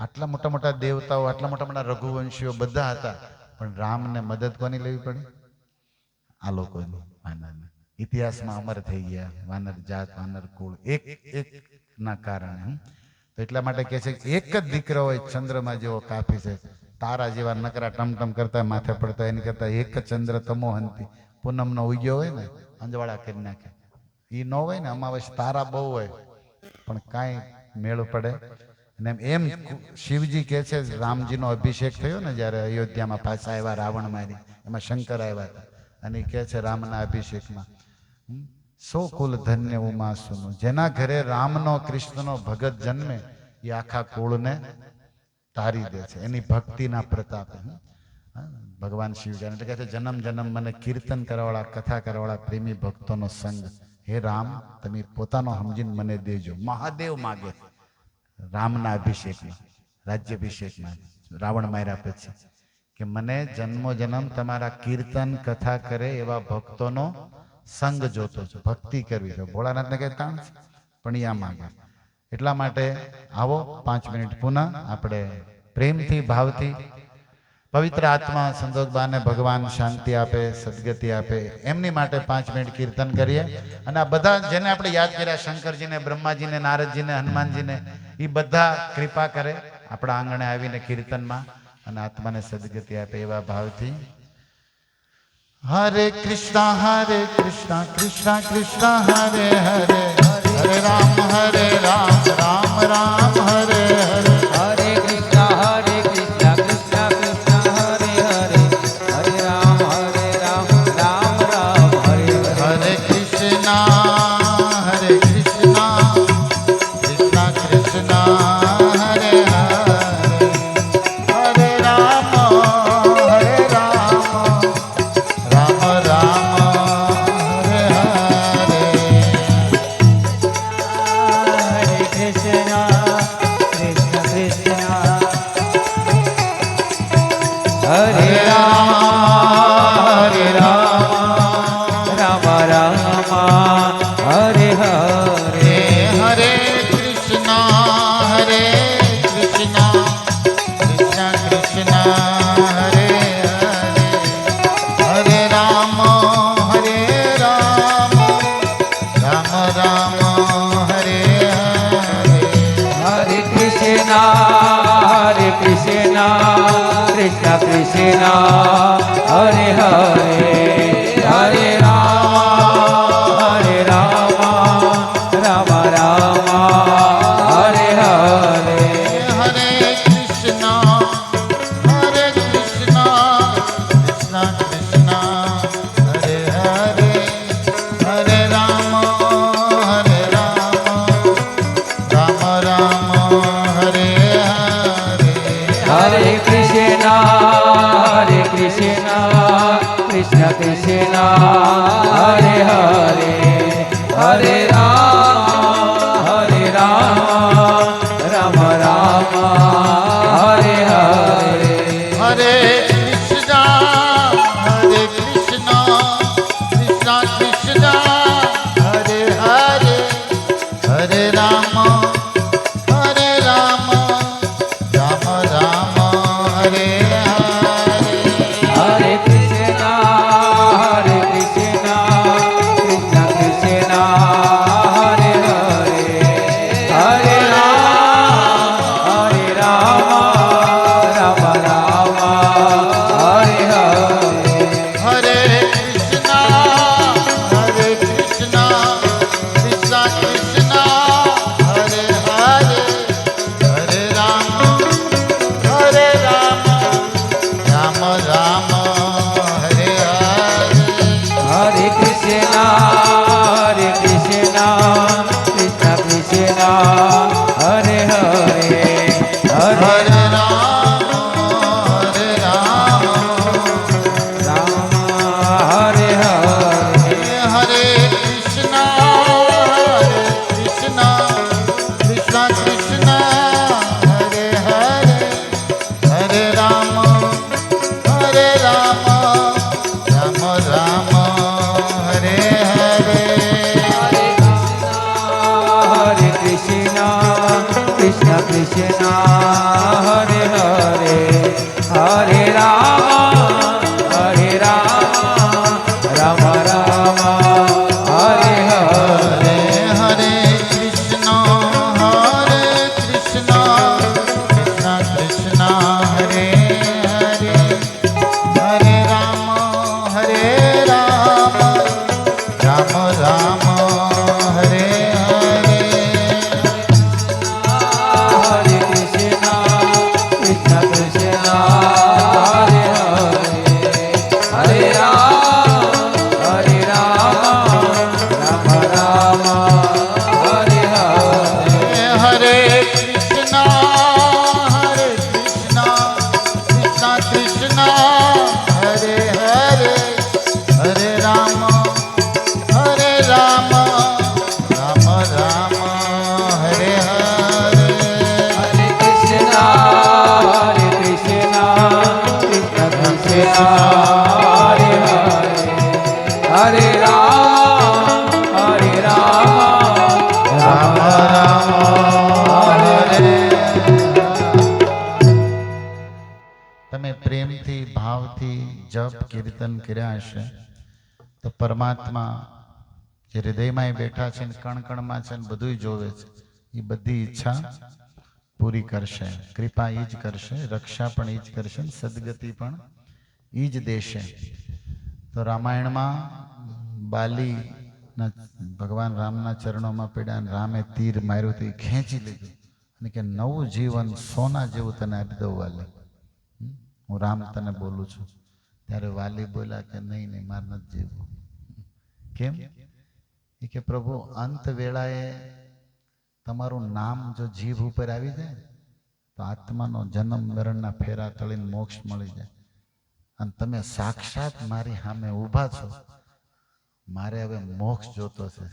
S1: આટલા મોટા મોટા દેવતાઓ, આટલા મોટા મોટા રઘુવંશીઓ બધા હતા, પણ રામને મદદ કોની લેવી પડી? આ લોકોની, વાનરને. ઇતિહાસમાં અમર થઈ ગયા વાનર જાત, વાનર કુળ એક એક ના કારણે. તો એટલા માટે કહે છે કે એક જ દીકરો હોય ચંદ્રમા જેવો કાફી છે. તારા જેવા નકરા ટમટમ કરતા માથે પડતા એની કરતા એક ચંદ્ર તમોહંતી પૂનમનો ઉગ્યો હોય ને અંજવાળા કરી નાખે. એ ન હોય ને અમાવસ તારા બહુ હોય પણ કાંઈ મેળ પડે. અને એમ શિવજી કહે છે રામજીનો અભિષેક થયો ને જ્યારે અયોધ્યામાં પાછા આવ્યા રાવણ મારી, એમાં શંકર આવ્યા હતા અને એ કહે છે રામના અભિષેકમાં સો કુલ ધન્ય ઉમાસુનું, જેના ઘરે રામનો કૃષ્ણનો ભગત જન્મે એ આખા કુળને તારી દે છે એની ભક્તિના પ્રતાપે. ભગવાન શિવ એટલે કહે છે જન્મ જન્મ મને કીર્તન કરવાવાળા કથા કરવાવાળા પ્રેમી ભક્તોનો સંગ હે રામ તમે પોતાનો સમજીને મને દેજો. મહાદેવ માગે રામના અભિષેકમાં, રાજ્યાભિષેકમાં રાવણ માર્યા પછી કે મને જન્મો જન્મ તમારા કીર્તન કથા કરે એવા ભક્તોનો સંગ જોતો છે, ભક્તિ કરવી છે. ભોળાનાથને કઈ તાણ છે પણ એ આ માગે. એટલા માટે આવો 5 મિનિટ પુનઃ આપણે પ્રેમથી ભાવથી પવિત્ર આત્મા સંતોષબાને ભગવાન શાંતિ આપે, સદગતિ આપે, એમની માટે 5 મિનિટ કીર્તન કરીએ. અને આ બધા જેને આપણે યાદ કર્યા શંકરજીને, બ્રહ્માજીને, નારદજીને, હનુમાનજીને, એ બધા કૃપા કરે આપણા આંગણે આવીને કીર્તનમાં અને આત્માને સદગતિ આપે એવા ભાવથી. હરે કૃષ્ણ કૃષ્ણ કૃષ્ણ હરે હરે, હરે રામ રામ રામ હરે હરે.
S2: હરે કૃષ્ણ કૃષ્ણ કૃષ્ણ હરે હરે, હરે રામ રામ રામ હરે હરે.
S1: હરે કૃષ્ણ કૃષ્ણ કૃષ્ણ હરે હરે, હરે રામ રામ રામ હરે હરે.
S2: હરે કૃષ્ણ કૃષ્ણ કૃષ્ણ હરે રામ રામ રામ હરે હરે.
S1: હરે કૃષ્ણ કૃષ્ણ કૃષ્ણ હરે હરે, હરે રામ રામ રામ હરે હરે.
S2: હરે કૃષ્ણ કૃષ્ણ કૃષ્ણ હરે હરે, હરે રામ રામ રામ હરે હરે.
S1: હરે કૃષ્ણ કૃષ્ણ કૃષ્ણ હરે હરે, હરે રામ રામ રામ હરે હરે.
S2: હરે કૃષ્ણ કૃષ્ણ કૃષ્ણ હરે હરે, હરે રામ રામ રામ હરે હરે.
S1: હરે કૃષ્ણ કૃષ્ણ કૃષ્ણ હરે હરે, હરે રામ રામ રામ હરે હરે.
S2: હરે કૃષ્ણ કૃષ્ણ કૃષ્ણ હરે હરે, હરે રામ રામ રામ હરે હરે.
S1: હરે કૃષ્ણ કૃષ્ણ કૃષ્ણ હરે હરે, હરે રામ રામ રામ હરે હરે.
S2: હરે કૃષ્ણ કૃષ્ણ કૃષ્ણ કૃષ્ણ હરે હરે, હરે
S1: હરે રામ રામ
S2: હરે હરે.
S1: હરે કૃષ્ણ કૃષ્ણ કૃષ્ણ હરે હરે, હરે રામ રામ રામ હરે હરે.
S2: હરે કૃષ્ણ કૃષ્ણ કૃષ્ણ હરે હરે, હરે રામ રામ રામ હરે હરે.
S1: હરે કૃષ્ણ કૃષ્ણ કૃષ્ણ હરે હરે કૃષ્ણ કૃષ્ણ કૃષ્ણ હરે હરે હરે રામ રામ રામ હરે હરે
S2: હરે કૃષ્ણ કૃષ્ણ કૃષ્ણ હરે હરે હરે રામ રામ હરે.
S1: તમે પ્રેમથી ભાવથી જપ કીર્તન કર્યા હશે તો પરમાત્મા જે હૃદયમાં બેઠા છે ને કણ કણમાં છે ને બધું જોવે છે, એ બધી ઈચ્છા પૂરી કરશે. કૃપા એ જ કરશે, રક્ષા પણ એ જ કરશે, સદગતિ પણ એ જ દેશે. તો રામાયણમાં બાલી ભગવાન રામના ચરણોમાં પડ્યા અને રામે તીર માર્યું તો એ ખેંચી લીધું અને કે નવું જીવન સોના જેવું તને આપી દઉં વાલી, હું રામ તને બોલું છું. ત્યારે વાલી બોલ્યા કે નહીં નહીં, મારે નથી જીવવું. કેમ? એ કે પ્રભુ અંત વેળાએ તમારું નામ જો જીભ ઉપર આવી જાય તો આત્માનો જન્મ મરણના ફેરા તળીને મોક્ષ મળી જાય. અને તમે સાક્ષાત મારી સામે ઊભા છો, મારે હવે મોક્ષ જોતો છે,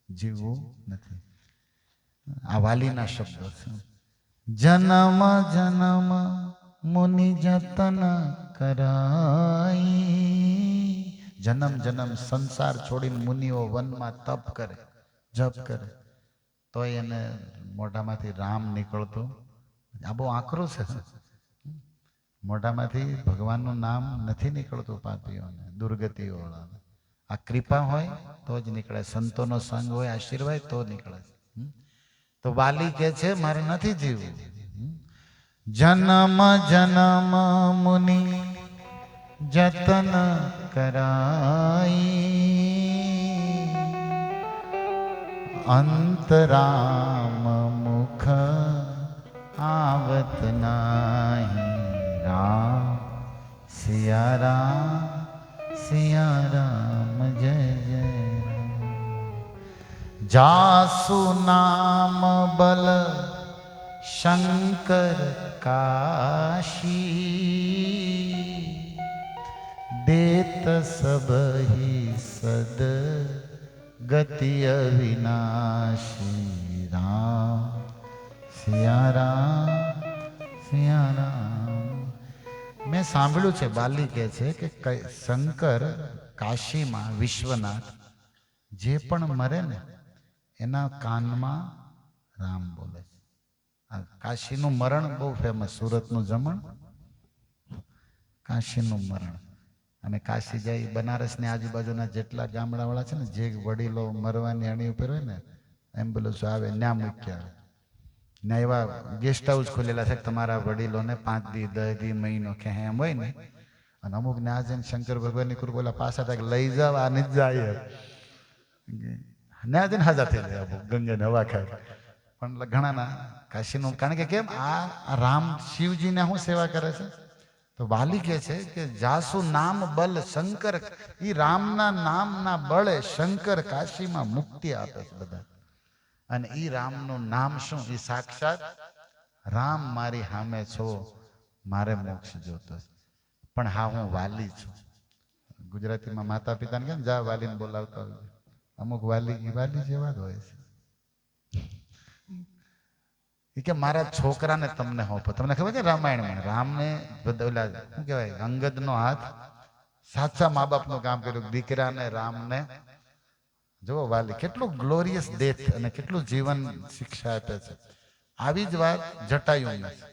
S1: જીવવું નથી. આ વાલીના શબ્દો છે. જન્મ જન્મ મુનિ જતન કરાઈ. જન્મ જન્મ સંસાર છોડીને મુનિઓ વનમાં તપ કરે, જપ કરે, તો એને મોઢામાંથી રામ નીકળતો. આ બહુ આકરું છે. મોઢામાંથી ભગવાનનું નામ નથી નીકળતું પાપીઓને, દુર્ગતિઓવાળાને. આ કૃપા હોય તો જ નીકળે, સંતોનો સંગ હોય, આશીર્વાદ તો નીકળે. તો વાલી કે છે મારે નથી જીવવું. જન્મ જન્મ મુનિ જતન કરાઈ, અંતરામ મુખ આવત નાહી. રામ સિયા રામ જય જય રામ. જાસુ નામ બલ શંકર કાશી, દેત સબહી સદ ગતિ અવિનાશી. રામ સિયા રામ. મેં સાંભળ્યું છે, બાલી કહે છે કે શંકર કાશીમાં વિશ્વનાથ જે પણ મરે ને એના કાનમાં રામ બોલે છે. આ કાશીનું મરણ બહુ ફેમસ, સુરતનું જમણ, કાશીનું મરણ. અને કાશી જાય, બનારસની આજુબાજુના જેટલા ગામડાવાળા છે ને, જે વડીલો મરવાની અણી ઉપર હોય ને, એમ્બ્યુલન્સ આવે ન્યા મૂક્યા આવે. ને એવા ગેસ્ટ હાઉસ ખોલેલા છે તમારા વડીલોને 5 દી 10 દી મહિનો કે એમ હોય ને. અને અમુક ને આ જઈને શંકર ભગવાનની કૃપા પાછા થાય લઈ જાવ, આ નથી જાય ના જઈને હાજર થઈ જાય ગંગાને હવા ખાય. પણ ઘણાના કાશીનું, કારણ કે કેમ આ રામ શિવજીને શું સેવા કરે છે. તો વાલી કહે છે કે જાસુ નામ બલ શંકર, ઈ રામના નામના બળે શંકર કાશીમાં મુક્તિ આપે છે બધા. અને ઈ રામનું નામ શું? ઈ સાક્ષાત રામ મારી સામે છો, મારે મોક્ષ જોતો છે. પણ હા, હું વાલી છું. ગુજરાતીમાં માતા પિતાને કેમ જા વાલીને બોલાવતા હોય, અમુક વાલી જેવા જ હોય છે. એ કે મારા છોકરાને તમને હોપો. તમને ખબર છે રામાયણમાં રામને ઓલા શું કહેવાય, અંગદનો હાથ સાચા મા બાપનું કામ કર્યું. દીકરાને રામને જુઓ વાલી કેટલું ગ્લોરિયસ ડેથ અને કેટલું જીવન શિક્ષા આપે છે. આવી જ વાત જટાયુની છે,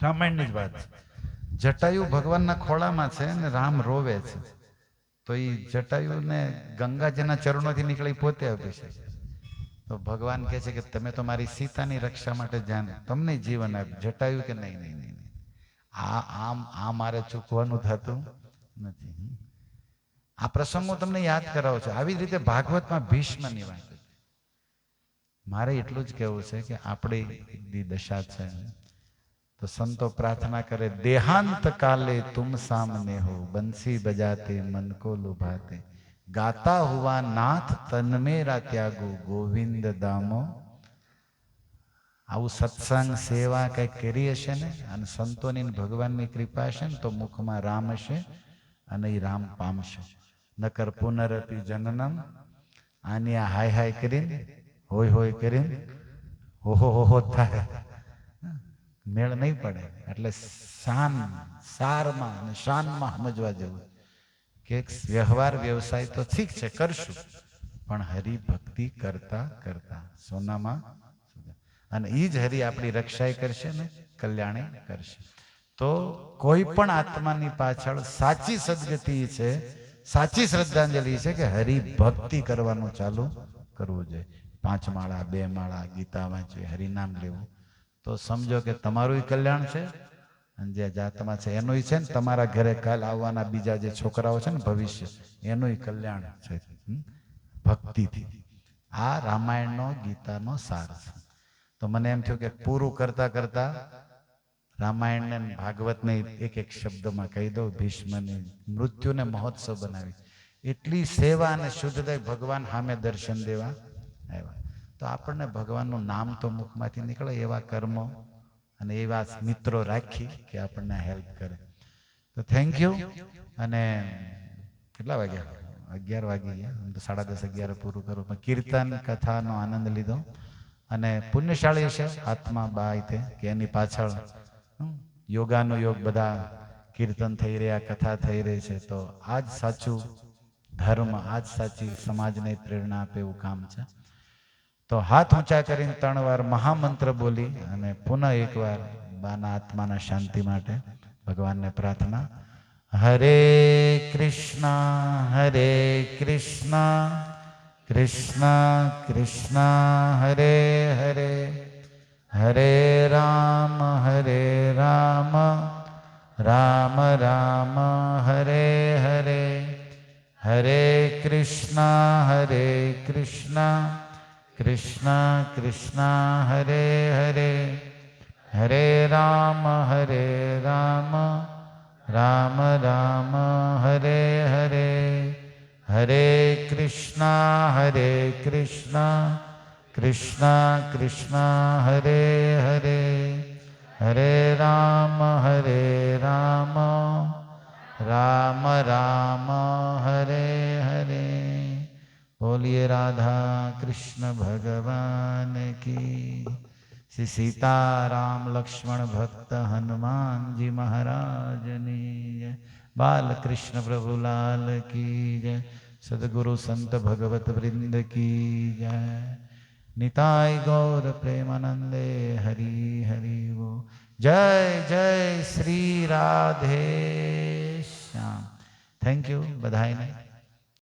S1: રામાયણની જ વાત છે. જટાયુ ભગવાનના ખોળામાં છે અને રામ રોવે છે. તો એ જટાયુને ગંગાજીના ચરણોથી નીકળી પોતે આપે છે. તો ભગવાન કહે છે કે તમે તો મારી સીતાની રક્ષા માટે જાણ, તમને જીવન આપ્યું. જટાયુ કે નહીં નહીં નહીં, આ મારે ચૂકવાનું થતું નથી. આ પ્રસંગો તમને યાદ કરાવો છો. આવી રીતે ભાગવતમાં ભીષ્મની વાત. મારે એટલું જ કહેવું છે કે આપણી દશા છે તો સંતો પ્રાર્થના કરે, દેહાંત કાલે તુમ સામને હો, બંસી બજાતે મન કો લુભાતે, ગાતા હુआ नाथ तन मेरा त्यागो, गोविंद दामो આવું સત્સંગ સેવા કંઈક કરી હશે ને અને સંતોની ને ભગવાનની કૃપા હશે ને તો મુખમાં રામ હશે અને એ રામ પામશે. નકર પુનરપી જનનમ, આની આ હાય હાય કરીને હોય હોય કરીને ઓહો ઓહો થાય, મેળ નહીં પડે. એટલે સારમાં અને શાનમાં સમજવા જેવું કે વ્યવહાર વ્યવસાય તો ઠીક છે કરશું, પણ હરિભક્તિ કરતા કરતા સોનામાં, અને એ જ હરિ આપણી રક્ષાય કરશે ને કલ્યાણી કરશે. તો કોઈ પણ આત્માની પાછળ સાચી સદગતિ છે, સાચી શ્રદ્ધાંજલિ છે કે હરિભક્તિ કરવાનું ચાલુ કરવું જોઈએ. 5 માળા 2 માળા ગીતા વાંચવી, હરિનામ લેવું, તો સમજો કે તમારું કલ્યાણ છે અને જે જાતમાં છે એનું છે ને તમારા ઘરે કાલ આવવાના બીજા જે છોકરાઓ છે ને ભવિષ્ય, એનું કલ્યાણ છે ભક્તિથી. આ રામાયણનો ગીતાનો સાર છે. તો મને એમ થયું કે પૂરું કરતા કરતા રામાયણ ને ભાગવત ને એક એક શબ્દમાં કહી દઉં. ભીષ્મની મૃત્યુને મહોત્સવ બનાવી, એટલી સેવા અને શુદ્ધતા, ભગવાન સામે દર્શન દેવા આવ્યા. તો આપણને ભગવાનનું નામ તો મુખમાંથી નીકળે એવા કર્મો અને એવા મિત્રો રાખી કે આપણને હેલ્પ કરે. તો થેન્ક યુ. અને કેટલા વાગ્યા? 11 વાગી ગયા. હું તો 10:30 11 પૂરું કરું, પણ કીર્તન કથાનો આનંદ લીધો. અને પુણ્યશાળી છે આત્મા બાઈ તે કે એની પાછળ યોગાનો યોગ, બધા કીર્તન થઈ રહ્યા, કથા થઈ રહી છે. તો આ જ સાચું ધર્મ, આ જ સાચી સમાજને પ્રેરણા આપે એવું કામ છે. તો હાથ ઊંચા કરીને 3 વાર મહામંત્ર બોલી અને પુનઃ એકવાર બાના આત્માના શાંતિ માટે ભગવાનને પ્રાર્થના. હરે કૃષ્ણ કૃષ્ણ કૃષ્ણ હરે હરે, હરે રામ રામ રામ હરે હરે, હરે કૃષ્ણ કૃષ્ણ કૃષ્ણ હરે હરે, હરે રામ રામ રામ હરે હરે, હરે કૃષ્ણ કૃષ્ણ કૃષ્ણ હરે હરે, હરે રામ રામ રામ હરે હરે. बोलिए राधा कृष्ण भगवान की, श्री सीताराम लक्ष्मण भक्त हनुमान जी महाराज की जय, बाल कृष्ण प्रभु लाल की जय, सदगुरु संत भगवत वृंद की जय, निताय गौर प्रेमानंदे हरि हरि वो, जय जय श्री राधे श्याम. थैंक यू बधाई ने.